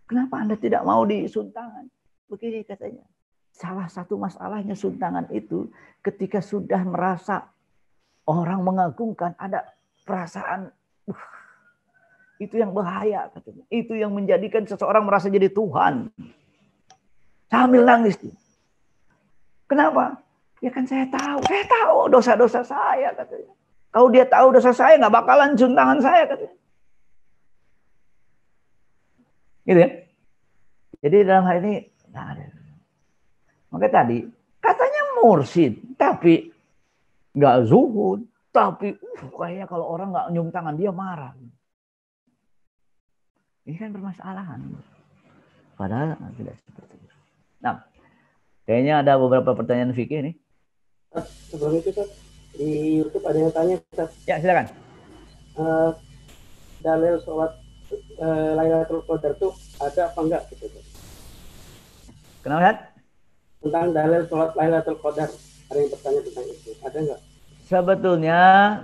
A: Kenapa Anda tidak mau disuntangan? Begini katanya. Salah satu masalahnya suntangan itu ketika sudah merasa orang mengagungkan ada perasaan itu yang bahaya katanya. Itu yang menjadikan seseorang merasa jadi Tuhan. Sambil nangis. Kenapa? Ya kan saya tahu dosa-dosa saya katanya. Kalau dia tahu dosa saya nggak bakalan cium tangan saya katanya. Gitu ya. Jadi dalam hal ini nggak ada. Makanya tadi katanya mursyid, tapi nggak zuhud, tapi kayaknya kalau orang nggak nyium tangan dia marah. Ini kan permasalahan. Padahal tidak seperti itu. Nah, kayaknya ada beberapa pertanyaan fikih nih.
C: Sebelum itu, Ustaz, di YouTube ada yang tanya, Ustaz.
A: Ya, silakan.
C: Dalil sholat Lailatul Qadar itu ada apa enggak? Gitu.
A: Kenapa, Ustaz?
C: Tentang dalil sholat Lailatul Qadar. Ada yang bertanya tentang itu. Ada enggak?
A: Sebetulnya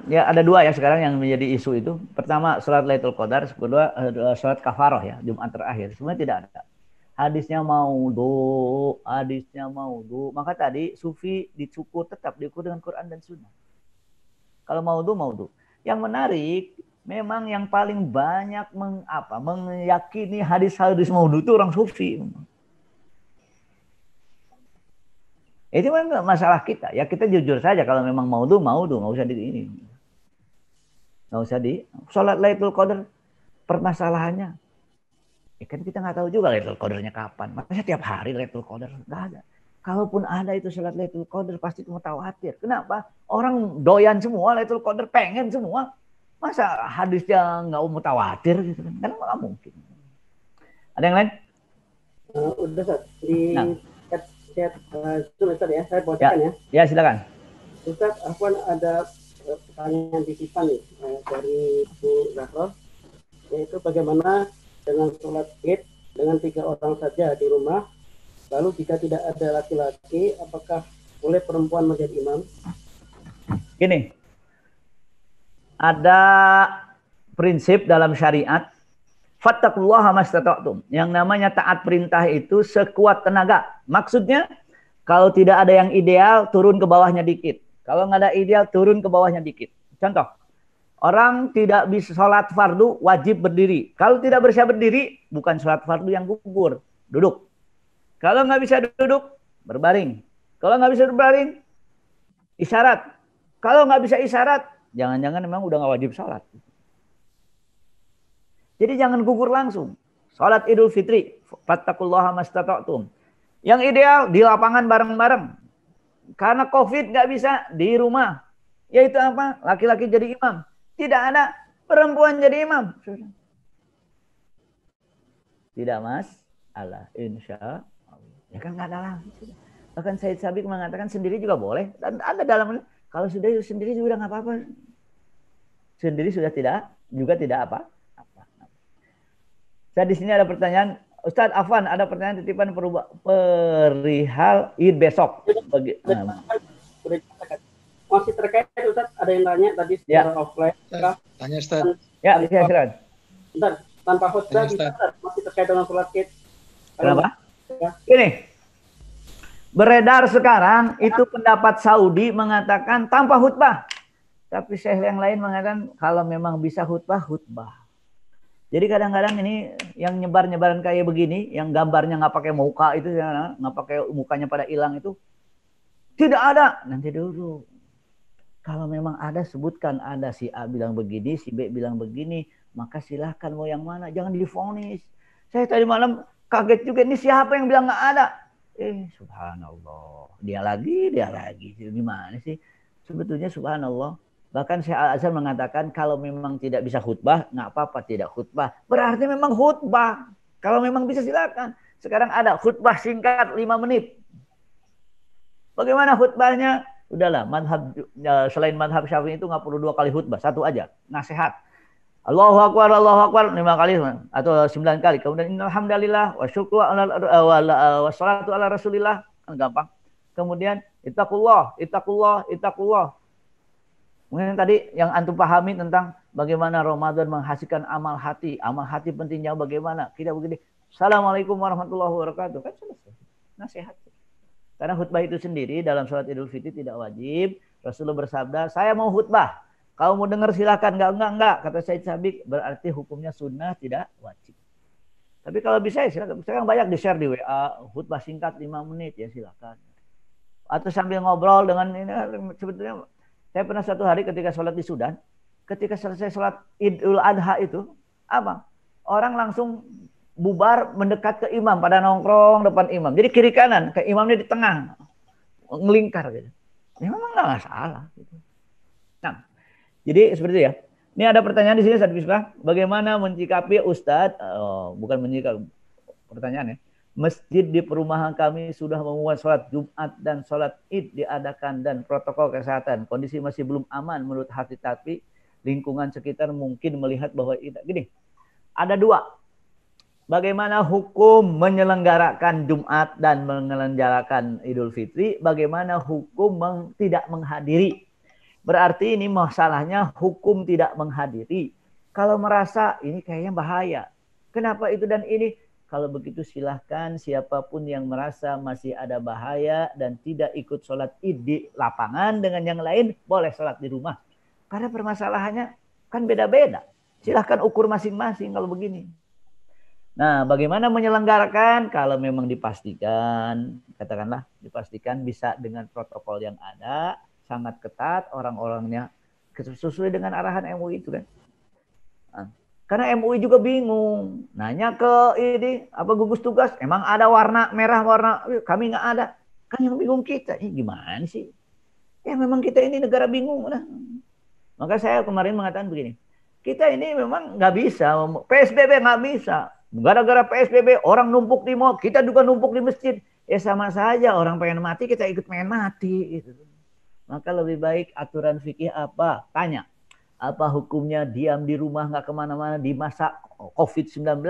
A: ya ada dua ya sekarang yang menjadi isu itu. Pertama sholat Lailatul Qadar, kedua sholat kafaroh ya, Jumat terakhir. Sebenarnya tidak ada. Hadisnya maudhu. Maka tadi sufi tetap diukur dengan Quran dan Sunnah. Kalau maudhu. Yang menarik memang yang paling banyak meyakini hadis-hadis maudhu itu orang sufi. Itu kan masalah kita. Ya kita jujur saja kalau memang maudhu, nggak usah di ini. Nggak usah di sholat Lailatul Qadar permasalahannya. Ya kan kita nggak tahu juga Lailatul Qadarnya kapan. Makanya tiap hari Lailatul Qadar nggak ada. Kalaupun ada itu sholat Lailatul Qadar pasti mutawatir. Kenapa? Orang doyan semua Lailatul Qadar, pengen semua. Masa hadisnya nggak mutawatir gitu kan? Kan nggak mungkin. Ada yang lain?
C: Udah, Ustaz. Ustaz ya, saya bacakan ya.
A: Ya, silakan.
C: Ustaz, ada pertanyaan titipan nih dari Bu Zahra, yaitu bagaimana dengan sholat Id dengan 3 orang saja di rumah, lalu jika tidak ada laki-laki, apakah boleh perempuan menjadi imam?
A: Gini, ada prinsip dalam syariat, fattaqullaha mastata'tum. Yang namanya taat perintah itu sekuat tenaga. Maksudnya, kalau tidak ada yang ideal, turun ke bawahnya dikit. Kalau nggak ada ideal, turun ke bawahnya dikit. Contoh, orang tidak bisa sholat fardu, wajib berdiri. Kalau tidak bisa berdiri, bukan sholat fardu yang gugur. Duduk. Kalau nggak bisa duduk, berbaring. Kalau nggak bisa berbaring, isyarat. Kalau nggak bisa isyarat, jangan-jangan memang udah nggak wajib sholat. Jadi jangan gugur langsung. Sholat Idul Fitri, fattaqullaha mastata'tum. Yang ideal di lapangan bareng-bareng. Karena COVID nggak bisa di rumah. Yaitu apa? Laki-laki jadi imam. Tidak ada perempuan jadi imam. tidak masalah, insya Allah. Ya kan nggak ada lagi. Bahkan Said Sabiq mengatakan sendiri juga boleh. Dan ada dalam, kalau sudah sendiri juga nggak apa-apa. Sendiri sudah tidak apa. Saya di sini ada pertanyaan, Ustadz Afwan, ada pertanyaan titipan perihal Id besok.
C: Masih terkait Ustadz, ada yang tanya tadi secara offline.
D: Tanya Ustadz.
A: Ya, silakan.
C: Bentar, tanpa khutbah bisa masih terkait dengan sholat Id.
A: Kenapa? Ini beredar sekarang itu pendapat Saudi mengatakan tanpa khutbah. Tapi syekh yang lain mengatakan kalau memang bisa khutbah. Jadi kadang-kadang ini yang nyebar-nyebaran kayak begini, yang gambarnya nggak pakai muka itu, nggak pakai mukanya pada hilang itu, tidak ada. Nanti dulu. Kalau memang ada, sebutkan ada si A bilang begini, si B bilang begini, maka silahkan mau yang mana, jangan divonis. Saya tadi malam kaget juga, ini siapa yang bilang nggak ada? Subhanallah, dia lagi, gimana sih? Sebetulnya subhanallah. Bahkan Syekh Al-Azhar mengatakan kalau memang tidak bisa khutbah, nggak apa-apa tidak khutbah. Berarti memang khutbah. Kalau memang bisa silakan. Sekarang ada khutbah singkat 5 menit. Bagaimana khutbahnya? Udahlah, selain madhab Syafi'i itu nggak perlu 2 kali khutbah, 1 aja. Nasihat. Allahu Akbar 5 kali atau 9 kali. Kemudian alhamdulillah wa syukru wa salatu ala rasulillah. Kan gampang. Kemudian ittaqullah. Mungkin tadi yang antum pahami tentang bagaimana Ramadan menghasilkan amal hati. Amal hati pentingnya bagaimana? Kita begini. Assalamualaikum warahmatullahi wabarakatuh. Kan selesai. Nasihat. Karena khutbah itu sendiri dalam sholat Idul Fitri tidak wajib. Rasulullah bersabda, saya mau khutbah. Kalau mau dengar silakan. Enggak. Kata Said Sabiq, berarti hukumnya sunnah tidak wajib. Tapi kalau bisa ya silakan. Sekarang banyak di-share di WA. Khutbah singkat 5 menit ya silakan. Atau sambil ngobrol dengan ini. Sebetulnya saya pernah suatu hari ketika sholat di Sudan, ketika selesai sholat Idul Adha itu, apa? Orang langsung bubar mendekat ke imam, pada nongkrong depan imam. Jadi kiri kanan, ke imamnya di tengah, ngelingkar gitu. Ya memang nggak masalah. Gitu. Nah, jadi seperti itu ya. Ini ada pertanyaan di sini, Ustaz Bismillah. Bagaimana menyikapi Ustadz? Bukan menyikapi, pertanyaannya. Masjid di perumahan kami sudah membuat sholat Jumat dan sholat Id diadakan dan protokol kesehatan. Kondisi masih belum aman menurut hati, tapi lingkungan sekitar mungkin melihat bahwa tidak. Gini, ada 2. Bagaimana hukum menyelenggarakan Jumat dan menyelenggarakan Idul Fitri? Bagaimana hukum tidak menghadiri? Berarti ini masalahnya hukum tidak menghadiri. Kalau merasa ini kayaknya bahaya. Kenapa itu dan ini? Kalau begitu silahkan siapapun yang merasa masih ada bahaya dan tidak ikut sholat Id di lapangan dengan yang lain, boleh sholat di rumah. Karena permasalahannya kan beda-beda. Silahkan ukur masing-masing kalau begini. Nah, bagaimana menyelenggarakan? Kalau memang dipastikan, katakanlah dipastikan bisa dengan protokol yang ada, sangat ketat, orang-orangnya sesuai dengan arahan MUI itu kan. Nah, karena MUI juga bingung. Nanya ke ini, apa gugus tugas, emang ada warna merah, kami nggak ada. Kan yang bingung kita, ini gimana sih? Ya memang kita ini negara bingung. Nah. Maka saya kemarin mengatakan begini, kita ini memang nggak bisa, PSBB nggak bisa. Gara-gara PSBB orang numpuk di mall, kita juga numpuk di masjid. Ya sama saja, orang pengen mati, kita ikut pengen mati. Gitu. Maka lebih baik aturan fikih apa? Tanya. Apa hukumnya diam di rumah nggak kemana-mana di masa COVID-19?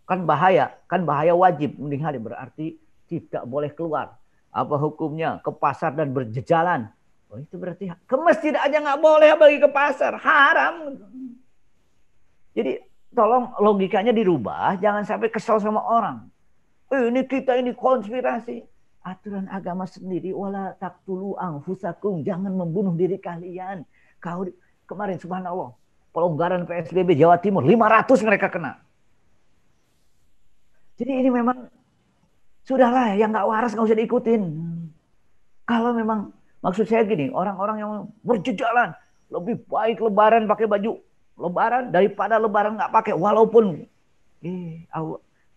A: Kan bahaya wajib. Mending berarti tidak boleh keluar. Apa hukumnya ke pasar dan berjejalan? Oh itu berarti ke masjid aja nggak boleh bagi ke pasar, haram. Jadi tolong logikanya dirubah, jangan sampai kesel sama orang. Ini kita ini konspirasi. Aturan agama sendiri, wala taqtulu anfusakum, jangan membunuh diri kalian. Kemarin subhanallah, pelonggaran PSBB Jawa Timur 500 mereka kena. Jadi ini memang sudahlah, yang nggak waras nggak usah diikutin. Kalau memang maksud saya gini, orang-orang yang berjejalan lebih baik lebaran pakai baju lebaran daripada lebaran nggak pakai, walaupun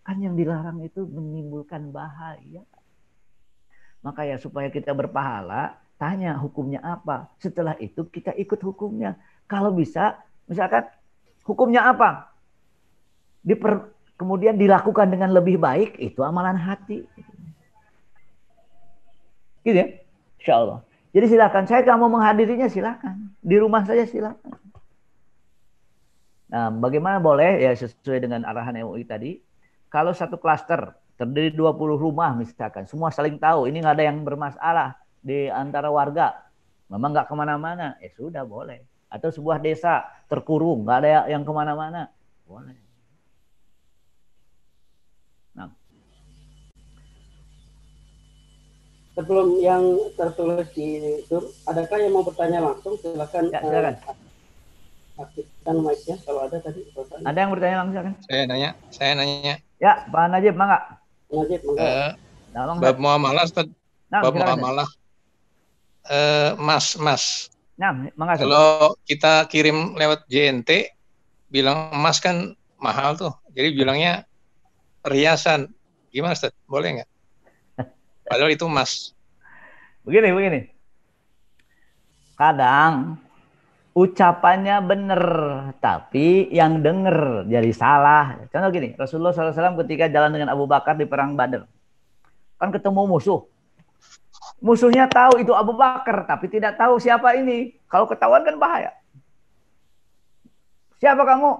A: kan yang dilarang itu menimbulkan bahaya. Maka ya supaya kita berpahala, tanya hukumnya apa. Setelah itu kita ikut hukumnya. Kalau bisa, misalkan hukumnya apa? kemudian dilakukan dengan lebih baik, itu amalan hati. Gitu ya, insya Allah. Jadi silakan, saya nggak mau menghadirinya silakan, di rumah saja silakan. Nah, bagaimana boleh ya sesuai dengan arahan MUI tadi, kalau satu klaster terdiri 20 rumah misalkan, semua saling tahu, ini nggak ada yang bermasalah di antara warga, memang nggak kemana-mana, ya sudah boleh. Atau sebuah desa terkurung, nggak ada yang kemana-mana, boleh. Nah,
C: sebelum yang tertulis di itu, adakah yang mau bertanya langsung? Silakan.
A: Ya, silakan.
C: Aktifkan mic-nya kalau ada tadi.
A: Ada yang bertanya langsung kan?
D: Saya nanya.
A: Ya, Pak Najib, mangga.
C: Najib, mangga.
D: Bab muamalah, Ustaz.
A: Nah,
D: bab muamalah. Mas.
A: Nah, mangga.
D: Kalau kita kirim lewat JNT, bilang emas kan mahal tuh. Jadi bilangnya perhiasan. Gimana, Ustaz? Boleh nggak? Padahal itu emas.
A: Begini. Kadang ucapannya benar, tapi yang denger jadi salah. Contoh gini, Rasulullah SAW ketika jalan dengan Abu Bakar di perang Badar, kan ketemu musuh. Musuhnya tahu itu Abu Bakar, tapi tidak tahu siapa ini. Kalau ketahuan kan bahaya. Siapa kamu?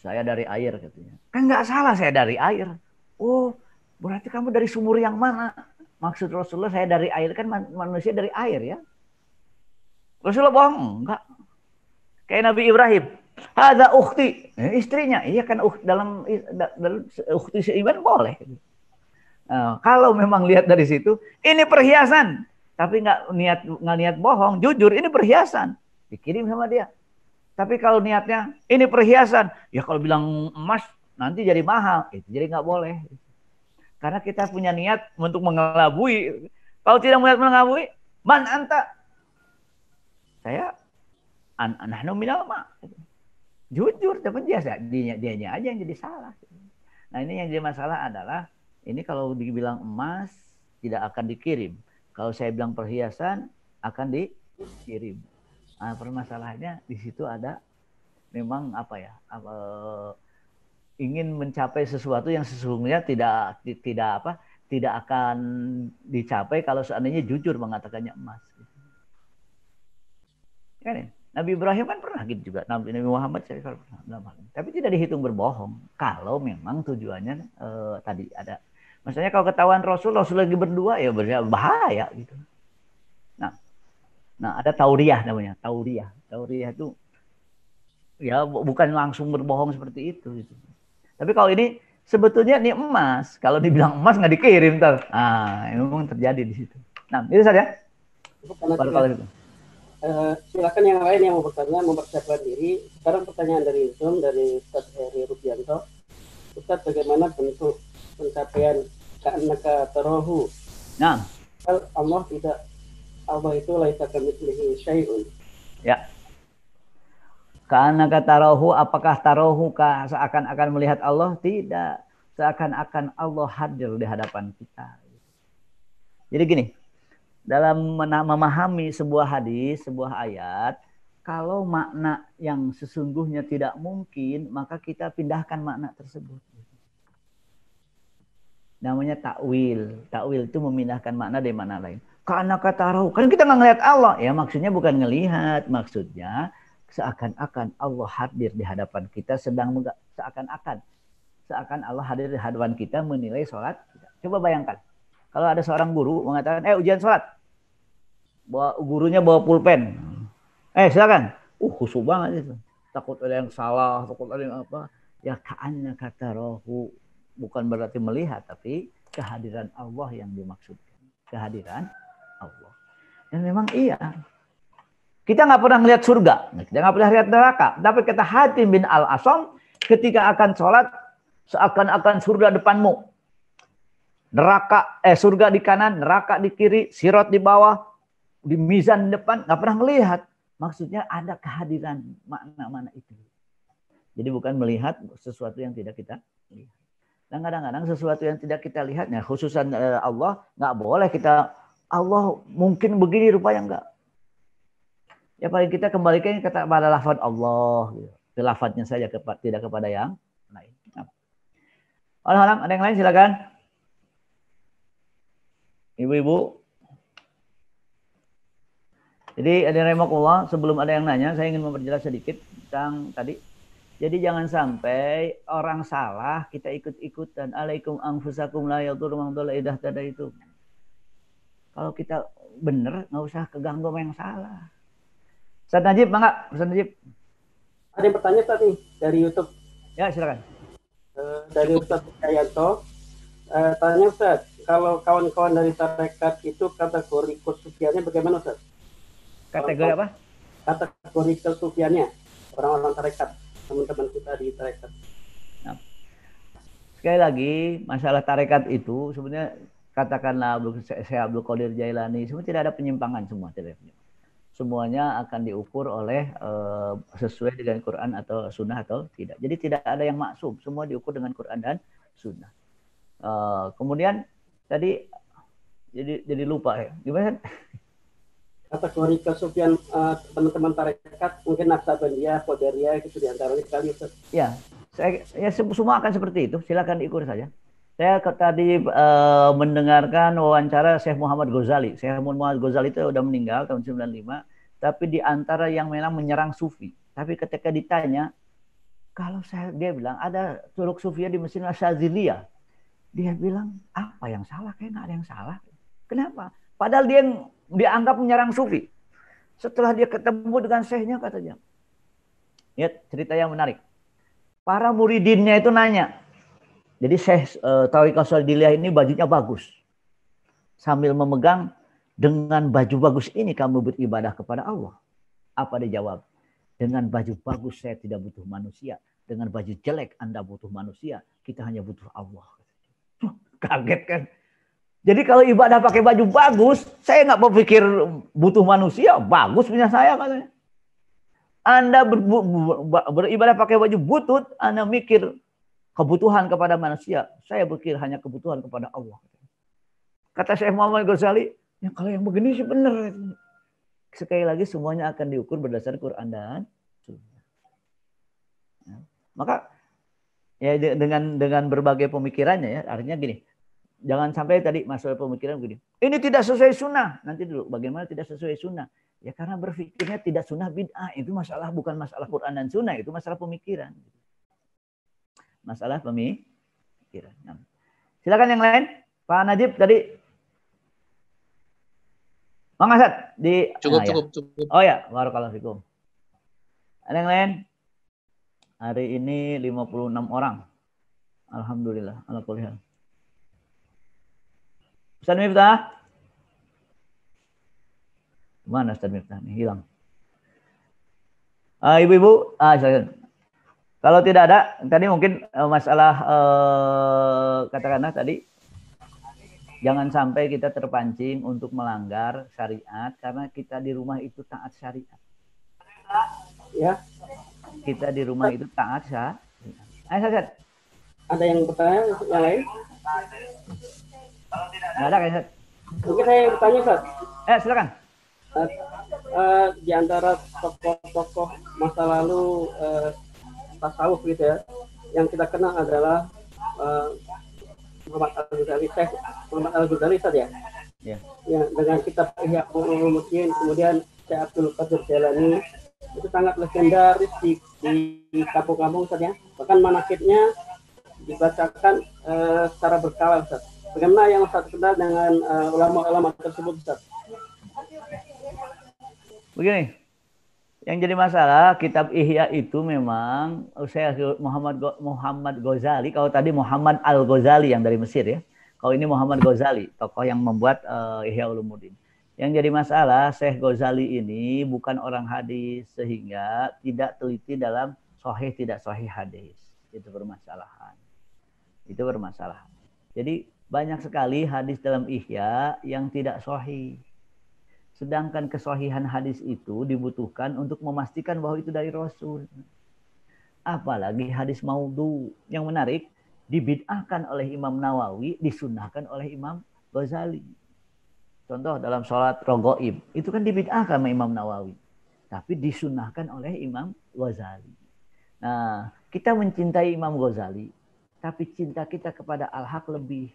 A: Saya dari air katanya. Kan nggak salah saya dari air. Oh, berarti kamu dari sumur yang mana? Maksud Rasulullah saya dari air, kan manusia dari air ya. Rasulullah bohong? Enggak. Kayak Nabi Ibrahim. Hadza ukhti. Istrinya. Iya kan dalam ukhti seiman boleh. Nah, kalau memang lihat dari situ, ini perhiasan. Tapi nggak niat bohong. Jujur, ini perhiasan. Dikirim sama dia. Tapi kalau niatnya, ini perhiasan. Ya kalau bilang emas, nanti jadi mahal. Itu jadi nggak boleh. Karena kita punya niat untuk mengelabui. Kalau tidak niat mengelabui, man anta. Saya anahnu minal ma. Jujur, tapi dianya aja yang jadi salah. Nah ini yang jadi masalah adalah, ini kalau dibilang emas tidak akan dikirim. Kalau saya bilang perhiasan akan dikirim. Nah, permasalahannya di situ ada memang ingin mencapai sesuatu yang sesungguhnya tidak akan dicapai kalau seandainya jujur mengatakannya emas. Kan ya? Nabi Ibrahim kan pernah gitu juga. Nabi Muhammad saya pernah. Tapi tidak dihitung berbohong. Kalau memang tujuannya tadi ada. Maksudnya kalau ketahuan Rasul lagi berdua ya bahaya gitu. Nah ada tauriyah namanya. Tauriyah itu ya bukan langsung berbohong seperti itu gitu. Tapi kalau ini sebetulnya ini emas. Kalau dibilang emas nggak dikirim ntar. Nah, memang terjadi di situ. Nah, itu saja.
C: Silakan yang lain yang mau bertanya, mempersiapkan diri. Sekarang pertanyaan dari Zoom dari Ustaz Heri Rubianto. Ustaz, bagaimana bentuk pencapaian ka'annaka tarahu?
A: Nah,
C: Allah itu laisa kamitslihi syai'un.
A: Ya. Ka'annaka tarahu, apakah tarahu seakan-akan melihat Allah? Tidak. Seakan-akan Allah hadir di hadapan kita. Jadi gini, dalam memahami sebuah hadis, sebuah ayat, kalau makna yang sesungguhnya tidak mungkin, maka kita pindahkan makna tersebut. Namanya takwil. Takwil itu memindahkan makna dari makna lain. Ka'annaka tarahu, kan kita nggak ngelihat Allah. Ya maksudnya bukan ngelihat, maksudnya seakan-akan Allah hadir di hadapan kita, seakan Allah hadir di hadapan kita menilai sholat kita. Coba bayangkan, kalau ada seorang guru mengatakan, ujian sholat, gurunya bawa pulpen, silakan, khusyuk banget itu, takut ada yang salah, takut ada yang apa, ya ka'annaka tarahu, bukan berarti melihat, tapi kehadiran Allah yang dimaksudkan, kehadiran Allah. Dan memang iya. Kita nggak pernah melihat surga, kita nggak pernah lihat neraka. Tapi kata Hatim bin Al-Asam, ketika akan sholat, seakan-akan surga depanmu. Surga di kanan, neraka di kiri, sirat di bawah, di mizan di depan, nggak pernah melihat. Maksudnya ada kehadiran makna-makna itu. Jadi bukan melihat sesuatu yang tidak kita lihat. Dan kadang-kadang sesuatu yang tidak kita lihatnya, khususan Allah, nggak boleh kita, Allah mungkin begini rupanya enggak. Ya paling kita kembalikan kepada lafaz Allah, gitu. Lafaznya saja tidak kepada yang lain. Nah. Halo, ada yang lain silakan. Ibu-ibu. Jadi ada rahimakumullah, sebelum ada yang nanya, saya ingin memperjelas sedikit tentang tadi. Jadi jangan sampai orang salah kita ikut-ikutan. Alaikum anfusakum la yadurru man dhalla idza tadaitum. Kalau kita benar, nggak usah keganggu sama yang salah. Ustaz Najib, mangga, Ustaz Najib.
C: Ada yang bertanya tadi dari YouTube.
A: Ya, silakan.
C: Dari Ustaz Kayanto. Tanya Ustaz, kalau kawan-kawan dari tarekat itu kategori kesufiannya bagaimana Ustaz?
A: Kategori apa?
C: Kategori kesufiannya orang-orang tarekat, teman-teman kita di tarekat.
A: Nah, sekali lagi masalah tarekat itu sebenarnya katakanlah Syekh Abdul Qadir Jailani, sebenarnya tidak ada penyimpangan semua, tidak. Semuanya akan diukur oleh sesuai dengan Quran atau Sunnah atau tidak. Jadi tidak ada yang maksum, semua diukur dengan Quran dan Sunnah. Kemudian tadi jadi lupa ya, gimana?
C: Kategori kesufian teman-teman tarekat mungkin Naqsabandiyah, Qadariyah itu diantaranya sekali Ustaz.
A: Ya, semua akan seperti itu. Silakan diukur saja. Saya tadi mendengarkan wawancara Syekh Muhammad Ghazali. Syekh Muhammad Ghazali itu sudah meninggal tahun 95, tapi di antara yang memang menyerang sufi. Tapi ketika ditanya, dia bilang ada curug sufi di Mesir Syadziliyah. Dia bilang, apa yang salah? Kayak nggak ada yang salah. Kenapa? Padahal dia yang dianggap menyerang sufi. Setelah dia ketemu dengan syekhnya, katanya. Lihat cerita yang menarik. Para muridinnya itu nanya. Jadi Syekh Tariqah Syadziliyah ini bajunya bagus. Sambil memegang, dengan baju bagus ini kamu beribadah kepada Allah. Apa dia jawab? Dengan baju bagus saya tidak butuh manusia. Dengan baju jelek Anda butuh manusia. Kita hanya butuh Allah. Kaget kan? Jadi kalau ibadah pakai baju bagus, saya nggak berpikir butuh manusia. Bagus punya saya katanya. Anda beribadah pakai baju butut, Anda mikir kebutuhan kepada manusia. Saya berpikir hanya kebutuhan kepada Allah. Kata Syekh Muhammad Ghazali, ya kalau yang begini sih benar. Sekali lagi semuanya akan diukur berdasarkan Quran dan Sunnah. Ya. Maka ya dengan berbagai pemikirannya ya, artinya gini. Jangan sampai tadi masalah pemikiran begini. Ini tidak sesuai sunnah. Nanti dulu, bagaimana tidak sesuai sunnah? Ya karena berpikirnya tidak sunnah bid'ah. Itu masalah, bukan masalah Quran dan sunnah. Itu masalah pemikiran. Masalah pemikiran. Nah. Silakan yang lain. Pak Najib tadi. Bang Asad.
D: Cukup.
A: Oh ya, barakallahu fikum. Ada yang lain? Hari ini 56 orang. Alhamdulillah. Ala kulli hal. Ustaz Miftah? Mana Ustaz Miftah? Nih, hilang. Ibu-ibu, kalau tidak ada, tadi mungkin masalah katakanlah tadi, jangan sampai kita terpancing untuk melanggar syariat karena kita di rumah itu taat syariat.
C: Ya.
A: Kita di rumah itu taat syariat. Ayo, Ustaz.
C: Ada yang bertanya yang lain?
A: Nggak ada kayaknya.
C: Mungkin saya bertanya Ustaz.
A: Silakan.
C: Di antara tokoh-tokoh masa lalu tasawuf gitu ya, yang kita kenal adalah Muhammad Al-Ghazali, Syekh Muhammad Al-Ghazali Ustaz ya.
A: Ya.
C: Ya, dengan kitab Ihya Ulumuddin, kemudian Syekh Abdul Qadir Jailani itu sangat legendaris di kampung-kampung Ustaz ya. Bahkan manaqibnya dibacakan secara berkala Ustaz. Bagaimana yang Ustaz kenal dengan ulama-ulama tersebut Ustaz?
A: Begini, yang jadi masalah kitab Ihya itu memang saya Muhammad Ghazali. Kalau tadi Muhammad Al-Ghazali yang dari Mesir ya. Kalau ini Muhammad Ghazali, tokoh yang membuat Ihya Ulumuddin. Yang jadi masalah Syekh Ghazali ini bukan orang hadis sehingga tidak teliti dalam sahih tidak sahih hadis. Itu permasalahan. Jadi banyak sekali hadis dalam Ihya yang tidak sahih. Sedangkan kesahihan hadis itu dibutuhkan untuk memastikan bahwa itu dari Rasul. Apalagi hadis maudhu. Yang menarik, dibid'ahkan oleh Imam Nawawi, disunnahkan oleh Imam Ghazali. Contoh dalam sholat rogoib, itu kan dibid'ahkan oleh Imam Nawawi. Tapi disunnahkan oleh Imam Ghazali. Nah, kita mencintai Imam Ghazali. tapi cinta kita kepada al-haq lebih.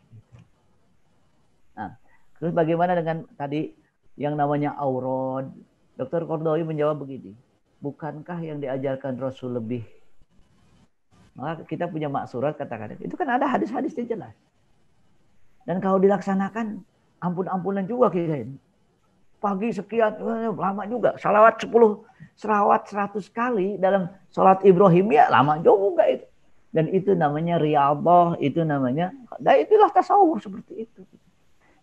A: Nah, terus bagaimana dengan tadi yang namanya aurad? Dr. Kordowi menjawab begini, bukankah yang diajarkan Rasul lebih? Maka kita punya maksurat katakan, itu kan ada hadis-hadisnya jelas. Dan kalau dilaksanakan, ampun-ampunan juga kita ini. Pagi sekian, lama juga. Salawat 100 kali dalam sholat Ibrahim, ya lama juga itu. Dan itu namanya riyadhah, itu namanya, dan itulah tasawuf seperti itu.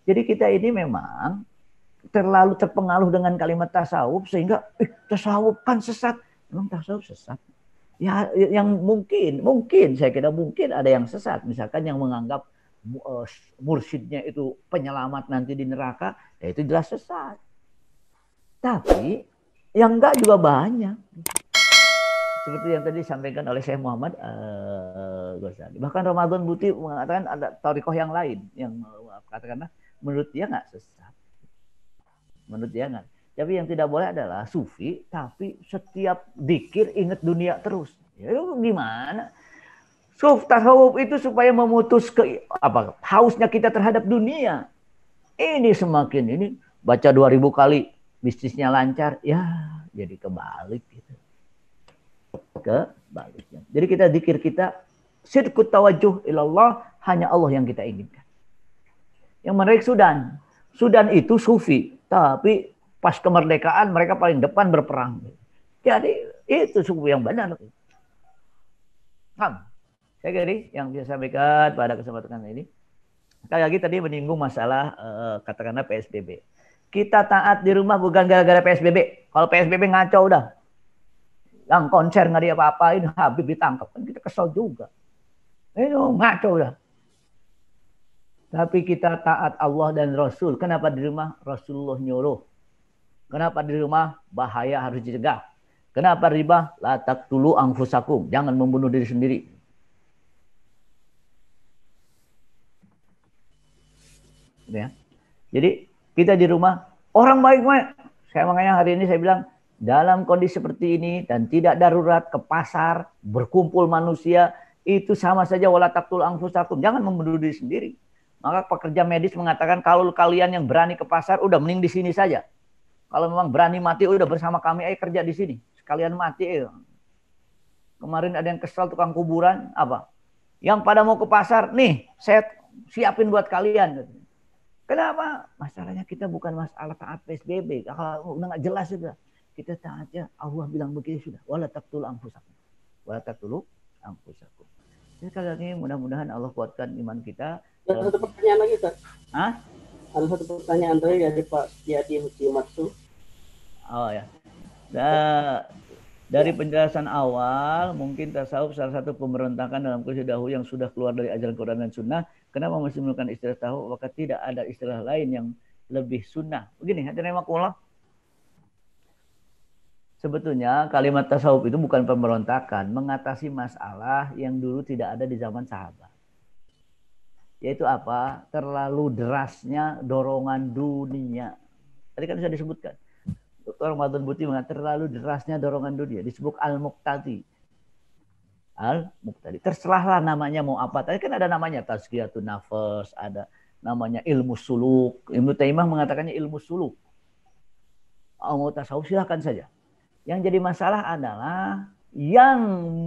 A: Jadi kita ini memang terlalu terpengaruh dengan kalimat tasawuf sehingga tasawuf kan sesat. Memang tasawuf sesat. Ya, yang mungkin saya kira mungkin ada yang sesat. Misalkan yang menganggap mursyidnya itu penyelamat nanti di neraka, ya itu jelas sesat. Tapi yang enggak juga banyak. Seperti yang tadi disampaikan oleh Syekh Muhammad Ghazali. Bahkan Ramadan Buti mengatakan ada thariqah yang lain yang katakanlah menurut dia enggak sesat. Menurut dia enggak. Tapi yang tidak boleh adalah sufi, tapi setiap zikir ingat dunia terus. Ya gimana? Tasawuf itu supaya memutus hausnya kita terhadap dunia. Ini semakin ini baca 2000 kali bisnisnya lancar, ya jadi kebalik gitu. Kebaliknya. Jadi kita zikir kita sidqut tawajjuh ilallah, hanya Allah yang kita inginkan. Yang menarik Sudan. Sudan itu sufi, tapi pas kemerdekaan mereka paling depan berperang. Jadi itu suku yang benar. Saya kira yang bisa sampaikan pada kesempatan ini. Sekali lagi tadi menyinggung masalah katakanlah PSBB. Kita taat di rumah bukan gara-gara PSBB. Kalau PSBB ngaco udah. Yang konser nggak dia apa-apain, Habib ditangkap. Kan kita kesel juga. Itu ngaco udah. Tapi kita taat Allah dan Rasul. Kenapa di rumah? Rasulullah nyuruh. Kenapa di rumah? Bahaya harus dicegah. Kenapa riba? La taqtulu anfusakum. Jangan membunuh diri sendiri. Ya. Jadi kita di rumah orang baik-baik. Saya makanya hari ini saya bilang dalam kondisi seperti ini dan tidak darurat ke pasar berkumpul manusia itu sama saja wala taqtulu anfusakum. Jangan membunuh diri sendiri. Maka pekerja medis mengatakan kalau kalian yang berani ke pasar udah mending di sini saja. Kalau memang berani mati, udah bersama kami aja kerja di sini. Sekalian mati. Kemarin ada yang kesal tukang kuburan. Apa? Yang pada mau ke pasar, nih saya siapin buat kalian. Kenapa? Masalahnya kita bukan masalah taat PSBB. Kalau udah nggak jelas sudah. Kita taatnya Allah bilang begini sudah. Wala taqtulu anfusakum. Wala taqtulu anfusakum. Jadi kali ini mudah-mudahan Allah kuatkan iman kita.
C: Ada satu pertanyaan lagi, Ustaz.
A: Hah?
C: Ada satu pertanyaan dari Pak Yadi Hujimatsu.
A: Oh ya. Dari penjelasan awal, mungkin tasawuf salah satu pemberontakan dalam kondisi dahulu yang sudah keluar dari ajaran Quran dan Sunnah. Kenapa masih menggunakan istilah tasawuf? Maka tidak ada istilah lain yang lebih sunnah. Begini, hadirin rahimakumullah. Sebetulnya kalimat tasawuf itu bukan pemberontakan, mengatasi masalah yang dulu tidak ada di zaman sahabat. Yaitu apa? Terlalu derasnya dorongan dunia. Tadi kan sudah disebutkan. Dr. Ramadan Buti mengatakan terlalu derasnya dorongan dunia. Disebut al-muqtadi. Al-muqtadi. Terserahlah namanya mau apa. Tadi kan ada namanya tazkiyatun nafas, ada namanya ilmu suluk. Ibnu Taimiyah mengatakannya ilmu suluk. Mau tasawuf silahkan saja. Yang jadi masalah adalah yang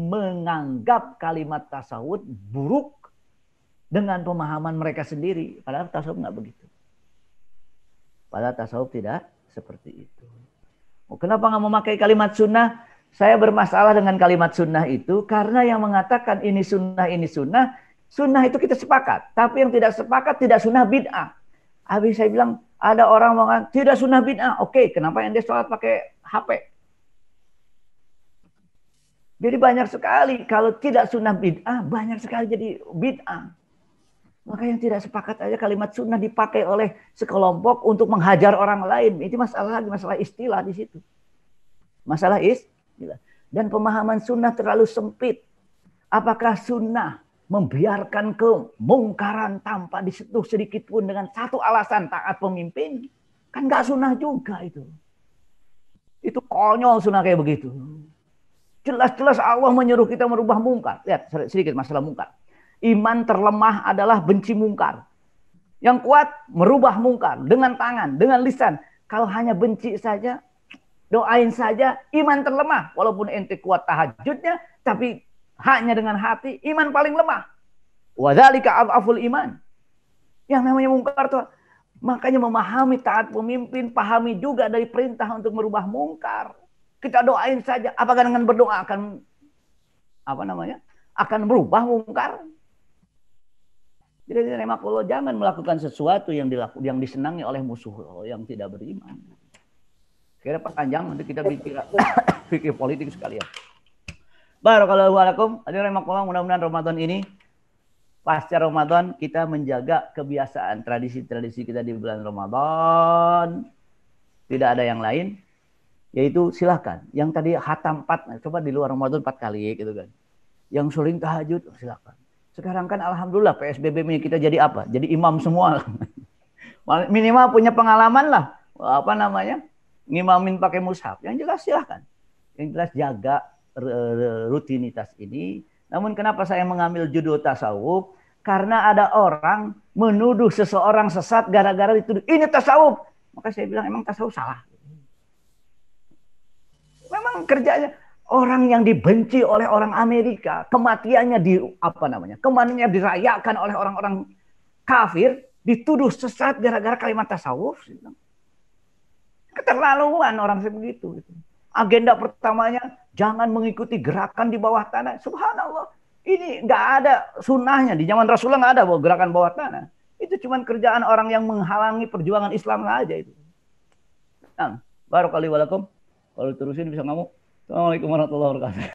A: menganggap kalimat tasawuf buruk dengan pemahaman mereka sendiri. Padahal tasawuf nggak begitu. Padahal tasawuf tidak seperti itu. Kenapa nggak memakai kalimat sunnah? Saya bermasalah dengan kalimat sunnah itu karena yang mengatakan ini sunnah itu kita sepakat. Tapi yang tidak sepakat tidak sunnah bid'ah. Habis saya bilang ada orang mengatakan tidak sunnah bid'ah. Oke, kenapa yang dia sholat pakai HP? Jadi banyak sekali kalau tidak sunnah bid'ah, banyak sekali jadi bid'ah. Maka yang tidak sepakat aja kalimat sunnah dipakai oleh sekelompok untuk menghajar orang lain. Itu masalah istilah di situ. Masalah istilah. Dan pemahaman sunnah terlalu sempit. Apakah sunnah membiarkan kemungkaran tanpa disentuh sedikit pun dengan satu alasan taat pemimpin? Kan nggak sunnah juga itu. Itu konyol sunnah kayak begitu. Jelas-jelas Allah menyuruh kita merubah mungkar. Lihat sedikit masalah mungkar. Iman terlemah adalah benci mungkar. Yang kuat merubah mungkar dengan tangan, dengan lisan. Kalau hanya benci saja, doain saja, iman terlemah. Walaupun ente kuat tahajudnya, tapi hanya dengan hati, iman paling lemah. Wadzalika adhaful iman. Yang namanya mungkar tuh, makanya memahami taat pemimpin, pahami juga dari perintah untuk merubah mungkar. Kita doain saja, apakah dengan berdoa akan akan merubah mungkar? Jadi remakullah, jangan melakukan sesuatu yang disenangi oleh musuh yang tidak beriman. Kira panjang, nanti kita pikir politik sekalian. Barakallahu alaikum. Hadirin remakullah, mudah-mudahan Ramadan ini, pasca Ramadan kita menjaga kebiasaan tradisi-tradisi kita di bulan Ramadan. Tidak ada yang lain, yaitu silakan. Yang tadi khatam 4, coba di luar Ramadan 4 kali gitu kan. Yang sering tahajud, silakan. Sekarang kan alhamdulillah PSBB ini kita jadi apa? Jadi imam semua. Minimal punya pengalaman lah. Ngimamin pakai mushaf. Yang jelas silahkan. Yang jelas jaga rutinitas ini. Namun kenapa saya mengambil judul tasawuf? Karena ada orang menuduh seseorang sesat gara-gara dituduh ini tasawuf. Maka saya bilang emang tasawuf salah. Memang kerjanya. Orang yang dibenci oleh orang Amerika, kematiannya kematiannya dirayakan oleh orang-orang kafir, dituduh sesat gara-gara kalimat tasawuf. Keterlaluan orang sebegitu. Agenda pertamanya jangan mengikuti gerakan di bawah tanah. Subhanallah, ini nggak ada sunnahnya di zaman Rasulullah, nggak ada gerakan bawah tanah. Itu cuma kerjaan orang yang menghalangi perjuangan Islam aja itu. Nah, barakallahu walakum. Kalau terusin bisa ngamuk. Assalamualaikum warahmatullahi wabarakatuh.